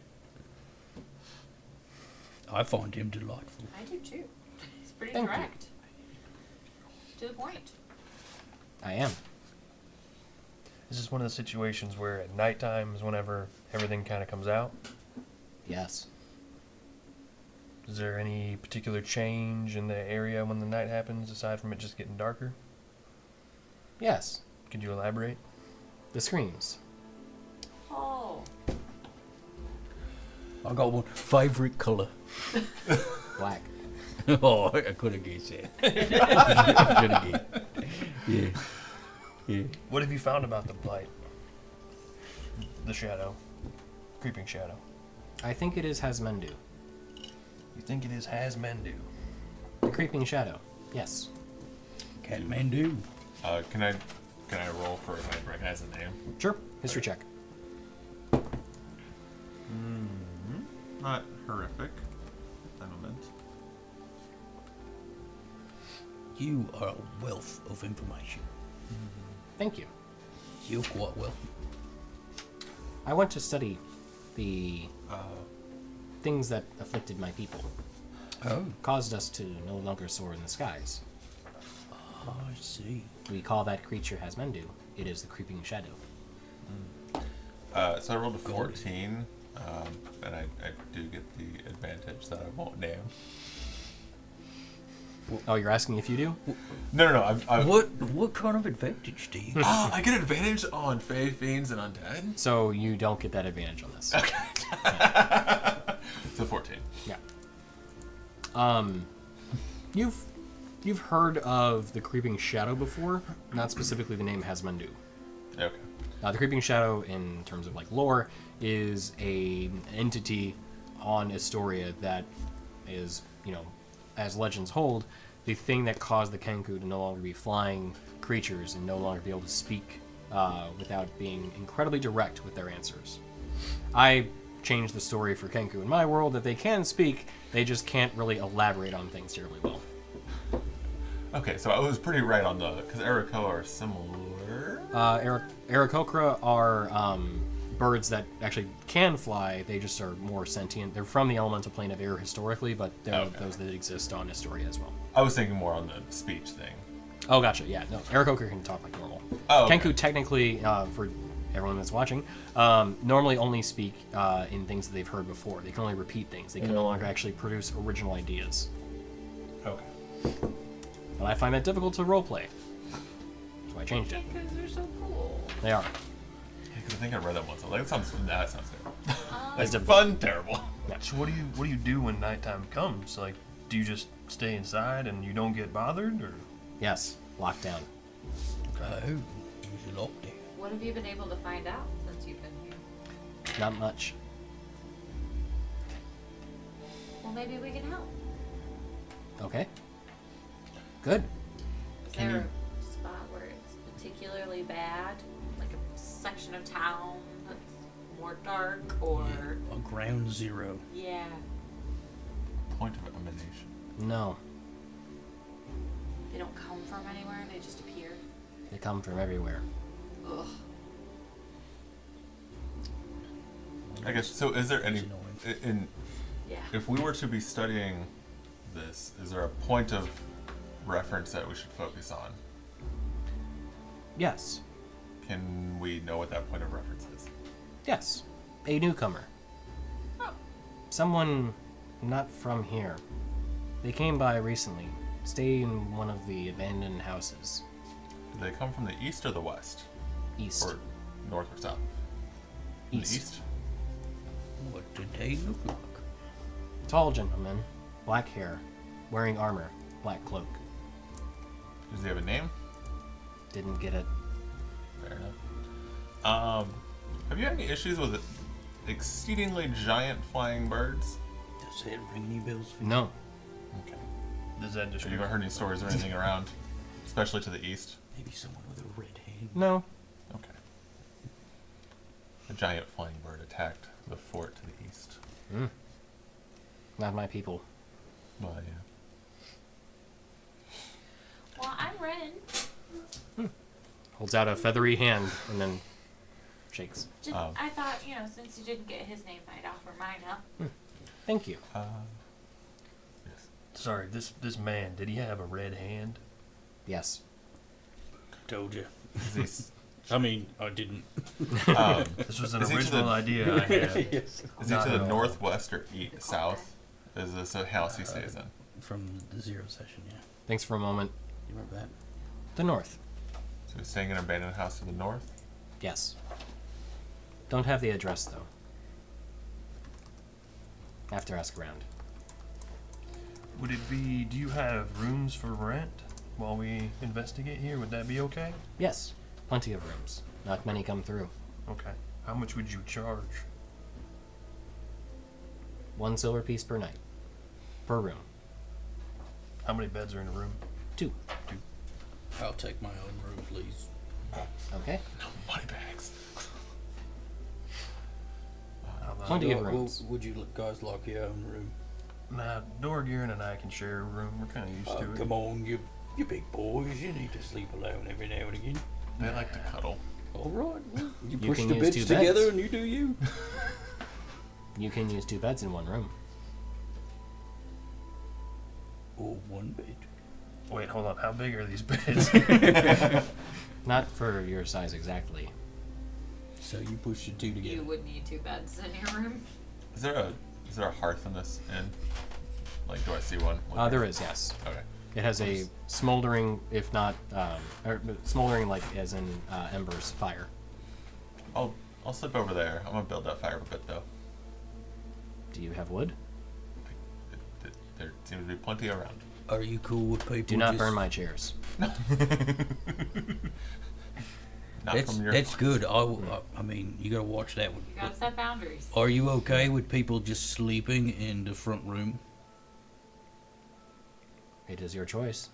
I find him delightful. I do too. It's pretty Thank you. direct. To the point. I am. This is one of the situations where at nighttime is whenever everything kind of comes out. Yes. Is there any particular change in the area when the night happens aside from it just getting darker? Yes. Could you elaborate? The screams. Oh. I got one favorite color. Black. Oh, I could have guessed that. Could have guessed. Yeah. Yeah. What have you found about the blight? The shadow. Creeping shadow. I think it is Hasmendu. You think it is Hasmendu? The creeping shadow. Yes. Kathmandu. Can I roll for if I recognize the name? Sure. History check. Not horrific. At the moment. You are a wealth of information. Thank you. You're quite wealthy. I want to study the things that afflicted my people, Oh. caused us to no longer soar in the skies. I see. We call that creature Hasmendu. It is the creeping shadow. So I rolled a 14, and I do get the advantage that I won't name. Oh, you're asking if you do? No. What kind of advantage do you? I get advantage on Fey, Fiends, and Undead? So you don't get that advantage on this. Okay. So 14. Yeah. You've heard of the Creeping Shadow before, not specifically the name Hasmandu. Okay. The Creeping Shadow, in terms of like lore, is an entity on Istoria that is, as legends hold, the thing that caused the Kenku to no longer be flying creatures and no longer be able to speak without being incredibly direct with their answers. I changed the story for Kenku in my world that they can speak, they just can't really elaborate on things terribly well. Okay, so I was pretty right on because Eriko are similar. Aarakocra are birds that actually can fly. They just are more sentient. They're from the elemental plane of air historically, but they're those that exist on Istoria as well. I was thinking more on the speech thing. Oh, gotcha. Yeah, no, Aarakocra can talk like normal. Oh, okay. Kenku technically, for everyone that's watching, normally only speak in things that they've heard before. They can only repeat things. They can no longer actually produce original ideas. Okay. But I find that difficult to roleplay. So I changed it. Because they're so cool. They are. Yeah, because I think I read that once. I was like, that sounds terrible. It's Like, fun, terrible. So what do you do when nighttime comes? Like, do you just stay inside and you don't get bothered, or? Yes, locked down. Oh, you locked it. What have you been able to find out since you've been here? Not much. Well, maybe we can help. Okay. Good. Is there a spot where it's particularly bad? Like a section of town that's more dark or... A ground zero. Yeah. Point of emanation. No, They don't come from anywhere, they just appear. they come from everywhere. Ugh. I guess, so is there any... Yeah. If we were to be studying this, is there a point of reference that we should focus on? Yes. Can we know what that point of reference is? Yes. A newcomer. Oh. Someone not from here. They came by recently. Stay in one of the abandoned houses. Do they come from the east or the west? East. Or north or south? East. The east? What did they look like? Tall gentleman. Black hair. Wearing armor. Black cloak. Does he have a name? Didn't get it. Fair enough. Have you had any issues with exceedingly giant flying birds? Does it ring any bells for you? No. Okay. Does that Have describe? you ever heard any stories or anything around? Especially to the east? Maybe someone with a red hand. No. Okay. A giant flying bird attacked the fort to the east. Not my people. Well, yeah. Well, I'm Ren. Holds out a feathery hand and then shakes. Just, Oh. I thought, since you didn't get his name, I'd offer mine up. Thank you. Yes. Sorry, this man, did he have a red hand? Yes. Told you. Is he s- I mean, I didn't. This was an Is he to original the- idea I had. Yes. Is he Not to the at all. northwest or south? Is this a house he stays in? From the zero session, yeah. Thanks for a moment. You remember that? The north. So he's staying in an abandoned house to the north? Yes. Don't have the address, though. Have to ask around. Would it be? Do you have rooms for rent while we investigate here? Would that be okay? Yes. Plenty of rooms. Not many come through. Okay. How much would you charge? 1 silver piece per night. Per room. How many beds are in a room? 2. I'll take my own room, please. Okay. Money bags. How about- Plenty of rooms. Would you guys like your own room? Nah, Dorgirin and I can share a room. We're kind of used to it. Come on, you big boys. You need to sleep alone every now and again. They like to cuddle. All right. Well, you You push can the use beds 2 together beds. and you do you. You can use 2 beds in 1 room. Or one bed. Wait, hold on. How big are these beds? Not for your size exactly. So you push the 2 together. You would need 2 beds in your room. Is there a hearth in this inn? Like, do I see one? There is, yes. Okay. It has a smoldering, if not, or smoldering like as in embers, fire. I'll slip over there. I'm gonna build that fire pit though. Do you have wood? There seems to be plenty around. Are you cool with people? Do not just- burn my chairs. Not from your. That's good. I mean, you gotta watch that one. You gotta set boundaries. Are you okay with people just sleeping in the front room? It is your choice.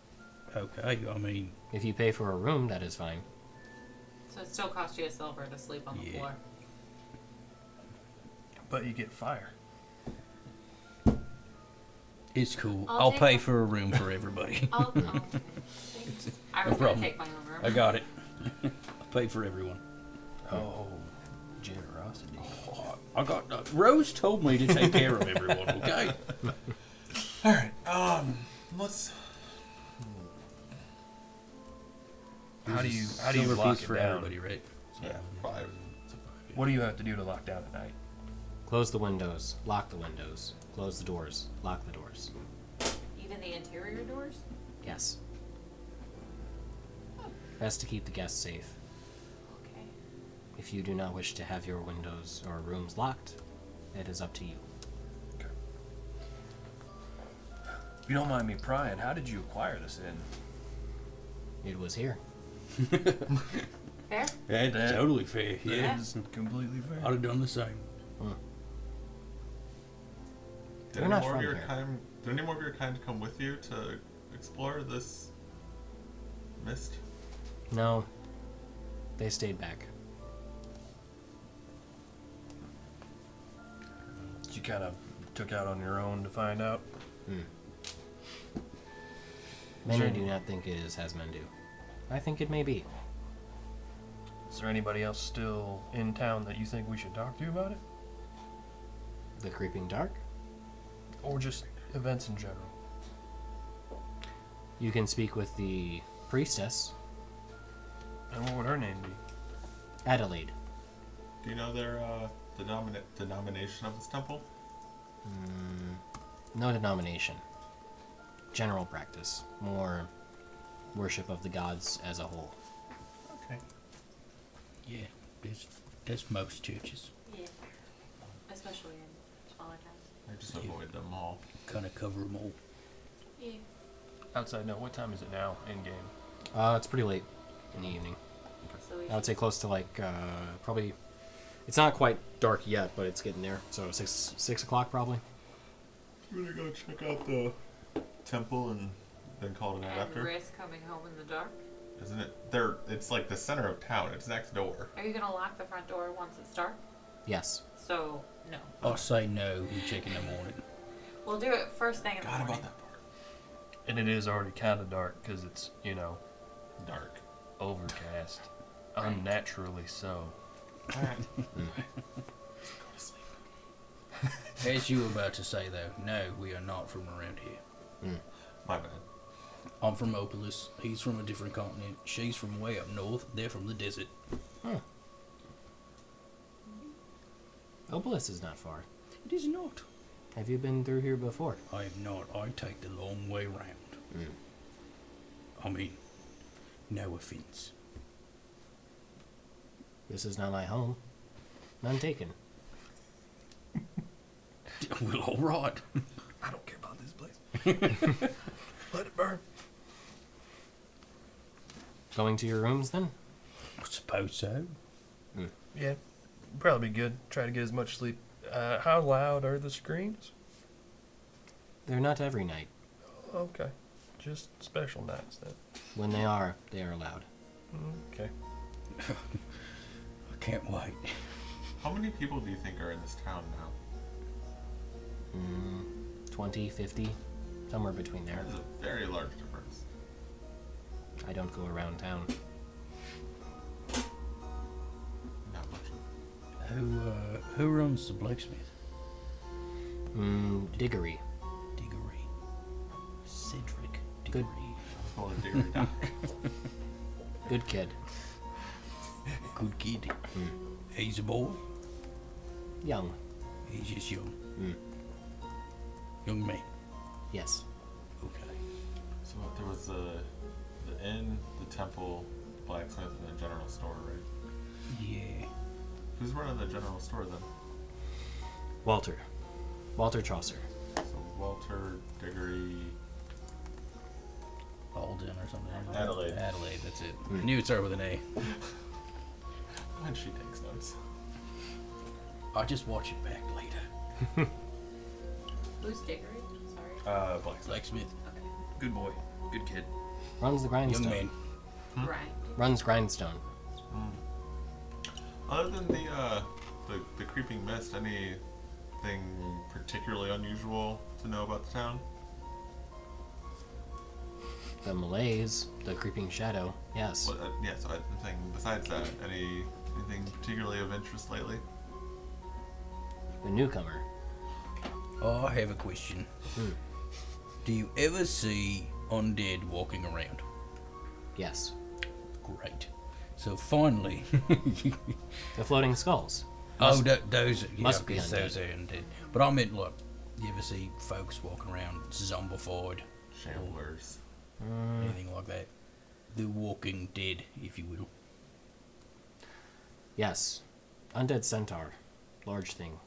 Okay, I mean, If you pay for a room, that is fine. So it still costs you a silver to sleep on the Yeah. floor. But you get fire. it's cool. I'll I'll take pay one. for a room for everybody. I'll thanks. I No was gonna problem. take my own room. I got it. I'll pay for everyone. Oh, generosity. I got. Rose told me to take care of everyone. Okay. All right. Let's. How do you Silver lock piece it for down? everybody, right? Yeah, 5. What do you have to do to lock down at night? Close the windows, lock the windows, close the doors, lock the doors. Even the interior doors? Yes. Best to keep the guests safe. Okay. If you do not wish to have your windows or rooms locked, it is up to you. If you don't mind me prying, how did you acquire this inn? It was here. Fair? That's That- totally fair. Yeah. That is completely fair. I'd have done the same. Did We're any not more of from your here. kind? Did any more of your kind come with you to explore this mist? No. They stayed back. You kind of took out on your own to find out. Many Sure. do not think it is as men do. I think it may be. Is there anybody else still in town that you think we should talk to about it? The creeping dark? Or just events in general? You can speak with the priestess, And what would her name be? Adelaide. Do you know their denomination of this temple? No denomination. General practice. More worship of the gods as a whole. Okay. Yeah. That's most churches. Yeah. Especially in smaller towns. I just avoid them all. Kind of cover them all. Yeah. Outside, no. What time is it now in game? It's pretty late in the evening. So we I would say close to like probably. It's not quite dark yet, but it's getting there. So 6 o'clock probably. You gonna go check out the temple and then call it a night and after? risk coming home in the dark. Isn't it? It's like the center of town. It's next door. Are you gonna lock the front door once it's dark? Yes. So no. I'll say no. We check in the morning. We'll do it first thing in the Forgot morning. about that part. And it is already kind of dark because it's, Dark. overcast. Right. Unnaturally so. All right. Go to sleep. As you were about to say, though, no, we are not from around here. My bad. I'm from Opolis. He's from a different continent. She's from way up north. They're from the desert. Obelisk is not far. It is not. Have you been through here before? I am not. I take the long way round. I mean, no offense. This is not my home. None taken. Well, all right. I don't care about this place. Let it burn. Going to your rooms then? I suppose so. Yeah, probably be good. Try to get as much sleep. How loud are the screams? They're not every night. Okay. Just special nights then. When they are loud. Okay. I can't wait. How many people do you think are in this town now? 20, 50, somewhere between there. That is a very large difference. I don't go around town. Not much. Who runs the blacksmith? Diggory. Diggory. Cedric Good. Diggory. Call it Diggory Dock. Good kid. Good kid. He's a boy. Young. He's just young. Young man. Yes. Okay. So There's the inn, the temple, blacksmith, and the general store, right? Yeah. Who's running the general store then? Walter Chaucer. So Walter, Diggory, Alden or something. Adelaide. Adelaide, that's it. I knew it started with an A. And she takes notes. I'll just watch it back later. Who's Diggory? Sorry. Blacksmith. Blacksmith. Okay. Good boy. Good kid. Runs the Young grindstone. man. Right. Runs grindstone. Other than the creeping mist, anything particularly unusual to know about the town? The malaise, the creeping shadow. Yes. Well, yeah, so I'm saying besides that, anything particularly of interest lately? The newcomer. Oh, I have a question. Do you ever see undead walking around? Yes. Great. So finally, The floating skulls. those must be those undead. are undead. But I meant, look, you ever see folks walking around zombified, Shamblers. anything like that? The Walking Dead, if you will. Yes. Undead centaur. Large thing.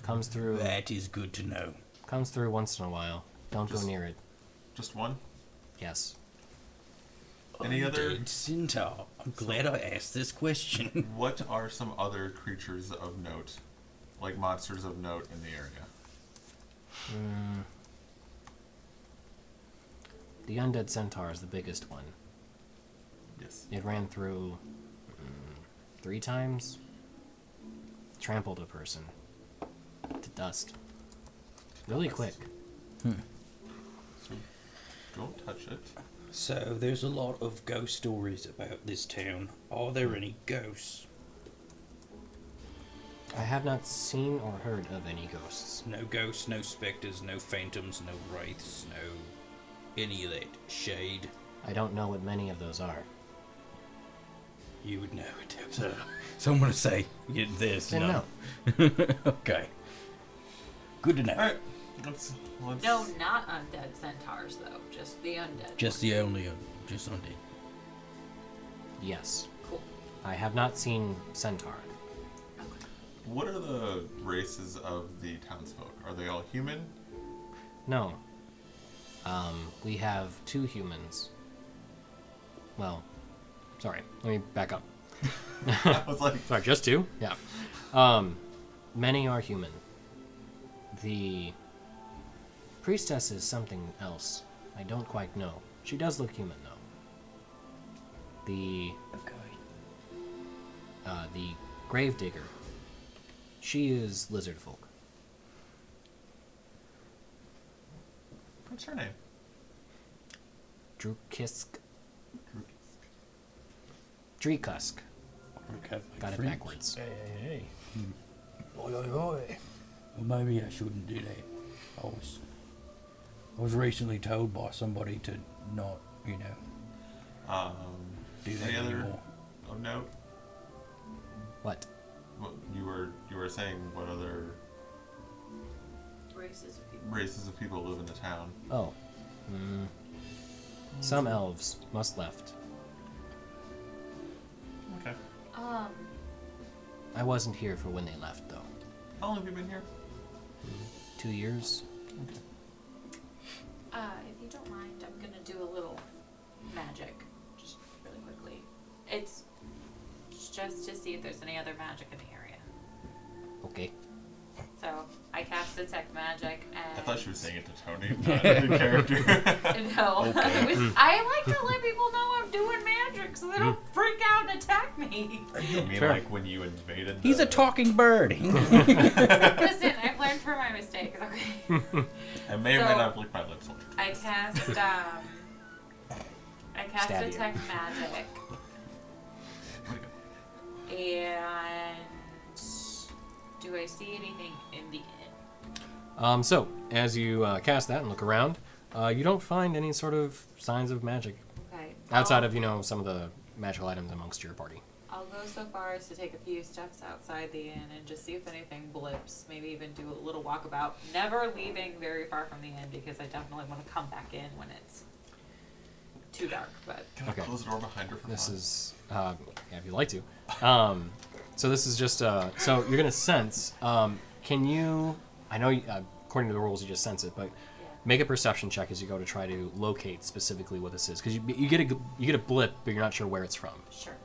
Comes through That is good to know. comes through once in a while. Don't go Just- near it. Just one? Yes. Any other? Undead centaur. I'm glad I asked this question. What are some other creatures of note, like monsters of note in the area? The undead centaur is the biggest one. Yes. It ran through 3 times. Trampled a person to dust. Really quick. So don't touch it. So there's a lot of ghost stories about this town. Are there any ghosts? I have not seen or heard of any ghosts. No ghosts, no specters, no phantoms, no wraiths, no any of that shade. I don't know what many of those are. You would know it. So someone would say, "Get this." Then No. Okay. Good to know. Alright. Let's No, not undead centaurs though. Just the undead. Just the only, just undead. Yes. Cool. I have not seen centaur. What are the races of the townsfolk? Are they all human? No. We have 2 humans. Well, sorry. Let me back up. I was like, Sorry, just 2? Yeah. Many are human. The priestess is something else. I don't quite know. She does look human, though. The gravedigger. She is lizard folk. what's her name? Drukisk. Drekusk. Okay. Got it backwards. Hey. Oi, oi, oi. Well, maybe I shouldn't do that. I was recently told by somebody to not, do that Any other anymore. of note? What? What you were saying? What other Races of people. races of people live in the town? Oh. Some elves must left. Okay. I wasn't here for when they left, though. How long have you been here? 2 years? If you don't mind, I'm gonna do a little magic, just really quickly. It's just to see if there's any other magic in the area. Okay. So I cast detect magic, and I thought she was saying it to Tony, not the character. no, Okay. I like to let people know I'm doing magic so they don't freak out and attack me. You mean Fair. like when you invaded? He's a talking bird. Listen, I've learned from my mistakes. Okay. I may or may So- not have licked my lips once or twice. I cast Stab you. detect magic, Way to go. and do I see anything in the inn? So, as you cast that and look around, you don't find any sort of signs of magic Okay. outside of, some of the magical items amongst your party. I'll go so far as to take a few steps outside the inn and just see if anything blips. Maybe even do a little walkabout. Never leaving very far from the inn because I definitely want to come back in when it's too dark, but Can I Okay. close the door behind her for This fun? is, yeah, if you'd like to. So this is just, so you're gonna sense. Can you? I know, according to the rules, you just sense it, but make a perception check as you go to try to locate specifically what this is, because you get a blip, but you're not sure where it's from. sure.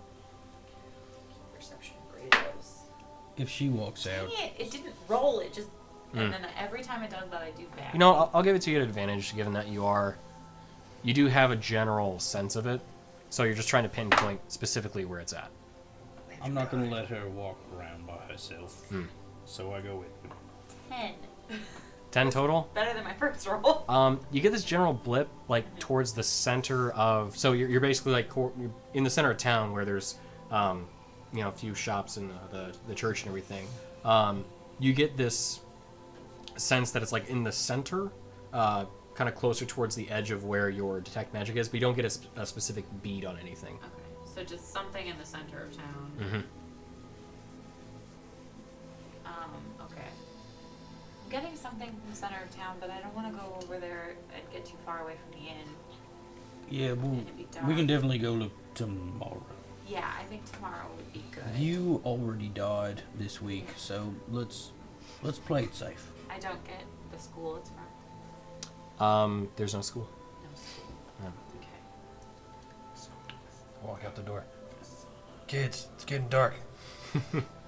Perception graders. If she walks out, Dang it! It didn't roll. It just and then every time it does that, I do bad. You know, I'll give it to you at advantage, given that you do have a general sense of it, so you're just trying to pinpoint specifically where it's at. I'm not going to let her walk around by herself. So I go with her. 10. 10 total. Better than my first roll. You get this general blip, like, towards the center of... So you're basically, like, you're in the center of town where there's, a few shops and the church and everything. You get this sense that it's, like, in the center, kind of closer towards the edge of where your detect magic is, but you don't get a specific bead on anything. Okay, so just something in the center of town. Mm-hmm. Okay. I'm getting something from the center of town, but I don't want to go over there and get too far away from the inn. Yeah, well, It'd be dark. we can definitely go look tomorrow. Yeah, I think tomorrow would be good. You already died this week, so let's play it safe. I don't get the school it's from. There's no school. No school. No. Okay. Walk out the door. Kids, it's getting dark.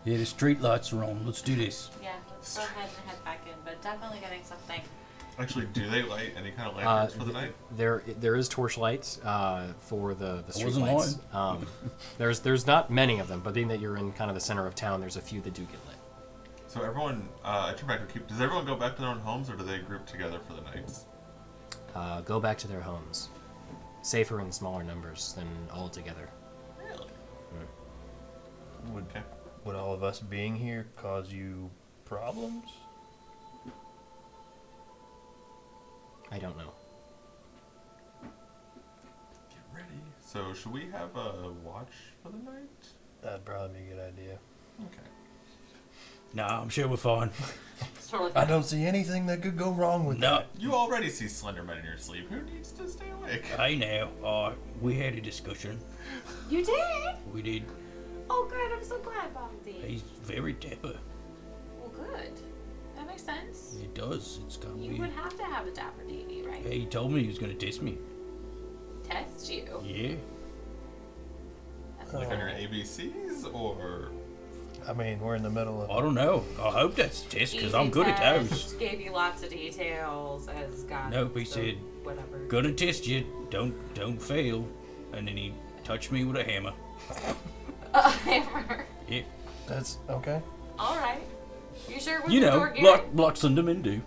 Yeah, the street lights are on. Let's do this. Yeah, let's go ahead and head back in, but definitely getting something. Actually, do they light any kind of lanterns for the night? There is torch lights for the street wasn't lights. There's not many of them, but being that you're in kind of the center of town, there's a few that do get lit. So everyone, I turn back to Keep. Does everyone go back to their own homes, or do they group together for the nights? Go back to their homes. Safer in smaller numbers than all together. Really? Would Okay. would all of us being here cause you problems? I don't know. Get ready. So should we have a watch for the night? That'd probably be a good idea. Okay. Nah, I'm sure we're fine. Totally I fine. don't see anything that could go wrong with No. that. You already see Slenderman in your sleep. Who needs to stay awake? Hey now, we had a discussion. You did? We did. Oh, good. I'm so glad, Baldy. He's very dapper. Well, good. That makes sense. It does. It's gonna You be. would have to have a dapper deity, right? He told me he was gonna test me. Test you. Yeah. That's Like on your exciting. ABCs, or I mean, we're in the middle of. I don't know. I hope that's the test because I'm Easy good at test, those. Gave you lots of details as God. Nope, he so said, whatever. Gonna test you. Don't fail. And then he touched me with a hammer. Hammer. Yeah. That's okay. All right. You sure it was You the know, door Garrett? like Slendermen do.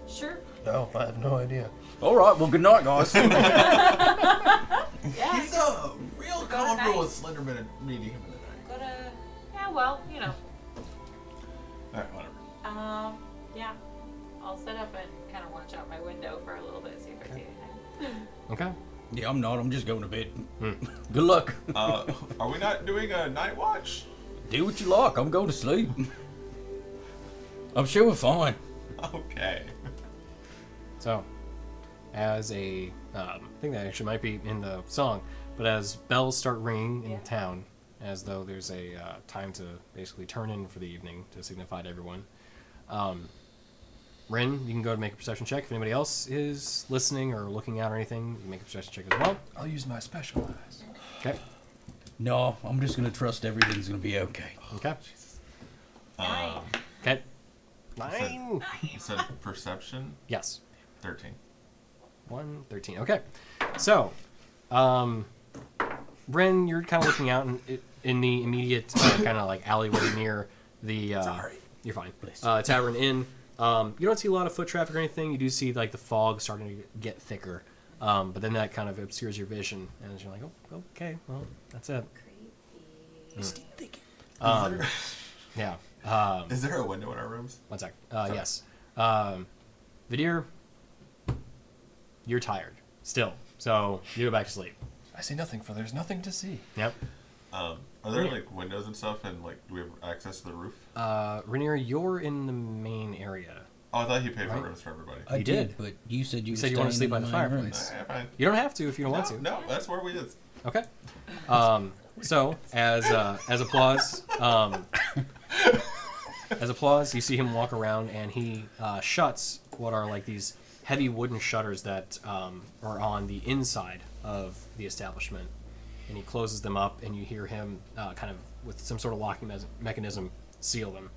Sure. No, I have no idea. All right. Well, good night, guys. Yeah. he's a real Go comfortable tonight. with Slenderman and meeting him in the night. Go to. Yeah. Well, you know. Alright, whatever. Yeah. I'll set up and kind of watch out my window for a little bit, see if I see anything. Okay. Yeah, I'm not. I'm just going to bed. Good luck. Are we not doing a night watch? Do what you like. I'm going to sleep. I'm sure we're fine. Okay. So, as I think that actually might be in the song, but as bells start ringing in Yeah. town, as though there's a time to basically turn in for the evening to signify to everyone. Rin, you can go to make a perception check. If anybody else is listening or looking out or anything, you can make a perception check as well. I'll use my special eyes. Okay. No, I'm just going to trust everything's going to be okay. Okay. Um, Okay. 9. you said perception? Yes. 13. 1, 13. Okay. So, Ren, you're kind of looking out in the immediate kind of like alleyway near the. Sorry. You're fine. Please. Tavern Inn. You don't see a lot of foot traffic or anything. You do see like the fog starting to get thicker, but then that kind of obscures your vision, and you're like, oh, okay, well, that's it. Creepy. Yeah. Is there a window in our rooms? 1 sec. Yes. Vidir, you're tired still, so you go back to sleep. I see nothing, for there's nothing to see. Yep. Are there like windows and stuff, and like do we have access to the roof? Rainier, you're in the main area. Oh, I thought he paid for Right. rooms for everybody. I You did, did. but you said you, You were said you wanted to staying sleep by in the my room. fireplace. Yeah, fine. You don't have to if you don't want to. No, that's where we is. Okay. So as applause, you see him walk around, and he shuts what are like these heavy wooden shutters that are on the inside of the establishment, and he closes them up, and you hear him kind of with some sort of locking mechanism seal them.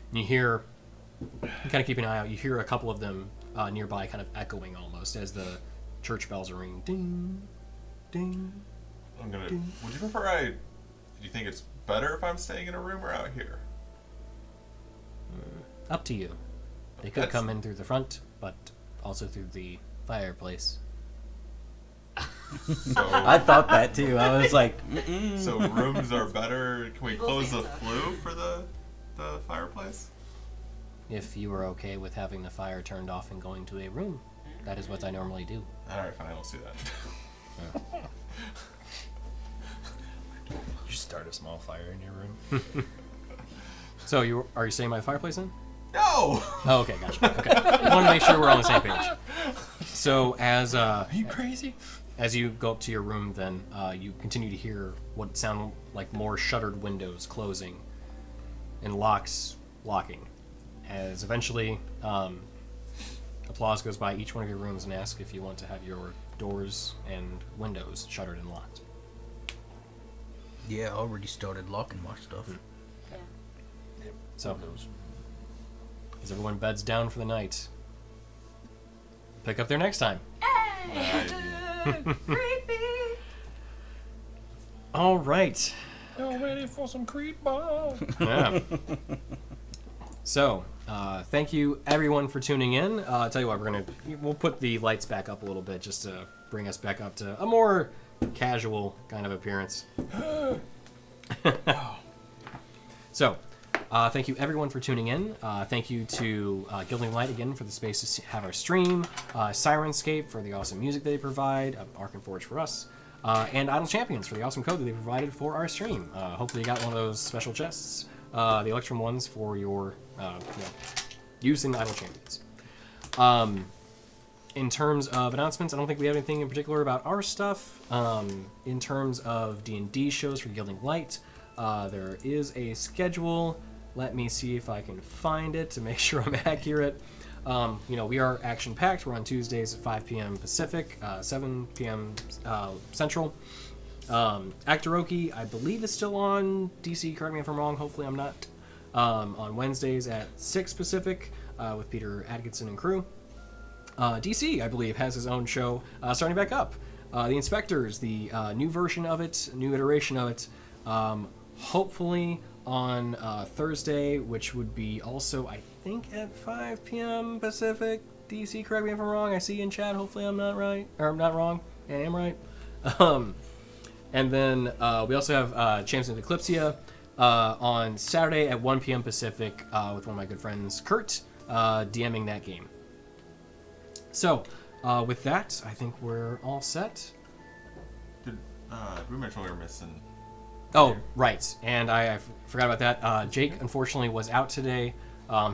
And you hear, kind of keep an eye out. You hear a couple of them nearby, kind of echoing almost as the church bells are ringing, ding, ding. I'm gonna. Would you prefer do you think it's better if I'm staying in a room or out here? Up to you. They could That's- come in through the front, but also through the fireplace. So, I thought that too. I was like, so rooms are better. Can we People close say the so. flue for the fireplace? If you are okay with having the fire turned off and going to a room, that is what I normally do. All right, fine. I'll see that. You start a small fire in your room. So are you staying by the fireplace then? No. Oh, okay, gotcha. Okay, I want to make sure we're on the same page. So Are you crazy? as you go up to your room, then you continue to hear what sound like more shuttered windows closing and locks locking. As eventually, applause goes by each one of your rooms and asks if you want to have your doors and windows shuttered and locked. Yeah, I already started locking my stuff. So, as everyone beds down for the night, pick up there next time. Creepy. All right. Y'all ready for some creep ball? Yeah. So, thank you everyone for tuning in. I'll tell you what, we'll put the lights back up a little bit just to bring us back up to a more casual kind of appearance. So, thank you everyone for tuning in. Thank you to Gilding Light again for the space to have our stream, Sirenscape for the awesome music they provide, Ark & Forge for us, and Idle Champions for the awesome code that they provided for our stream. Hopefully you got one of those special chests, the Electrum ones for your use in Idle Champions. In terms of announcements, I don't think we have anything in particular about our stuff. In terms of D&D shows for Gilding Light, there is a schedule. Let me see if I can find it to make sure I'm accurate. We are Action Pact. We're on Tuesdays at 5 p.m. Pacific, 7 p.m. Central. Actoroki, I believe, is still on. DC, correct me if I'm wrong. Hopefully I'm not. On Wednesdays at 6 Pacific with Peter Atkinson and crew. DC, I believe, has his own show starting back up. The Inspectors, the new version of it, new iteration of it, hopefully on Thursday, which would be also, I think, at 5 p.m. Pacific. DC, correct me if I'm wrong. I see in chat. Hopefully I'm not right, or I'm not wrong. I am right. And then we also have Champions of Eclipsia on Saturday at 1 p.m. Pacific with one of my good friends, Kurt, DMing that game. So, with that, I think we're all set. Did we mention we were missing? Oh, right. And I forgot about that. Jake, unfortunately, was out today.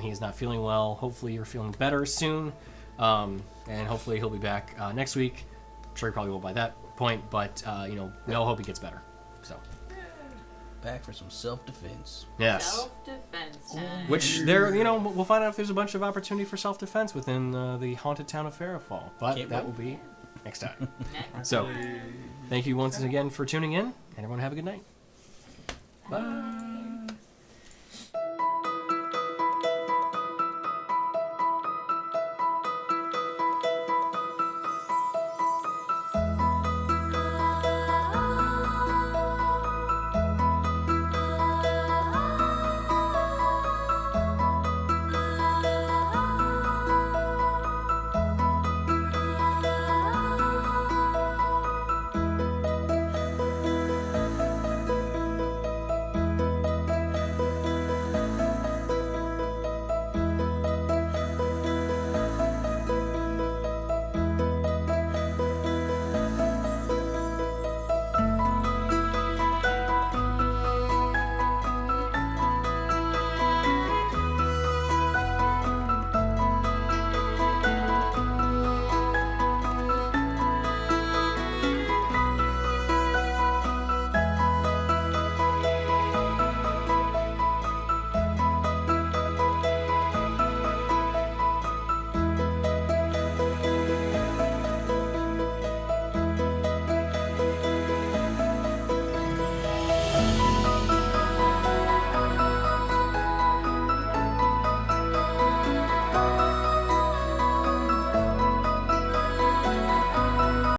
He is not feeling well. Hopefully, you're feeling better soon. And hopefully, he'll be back next week. I'm sure he probably will by that point, but, we all hope he gets better. So, Back for some self-defense. yes. Self-defense time. Which we'll find out if there's a bunch of opportunity for self-defense within the haunted town of Fairfall. But Can't that wait. will be next time. Next. So, thank you once again for tuning in, and everyone have a good night. Bye.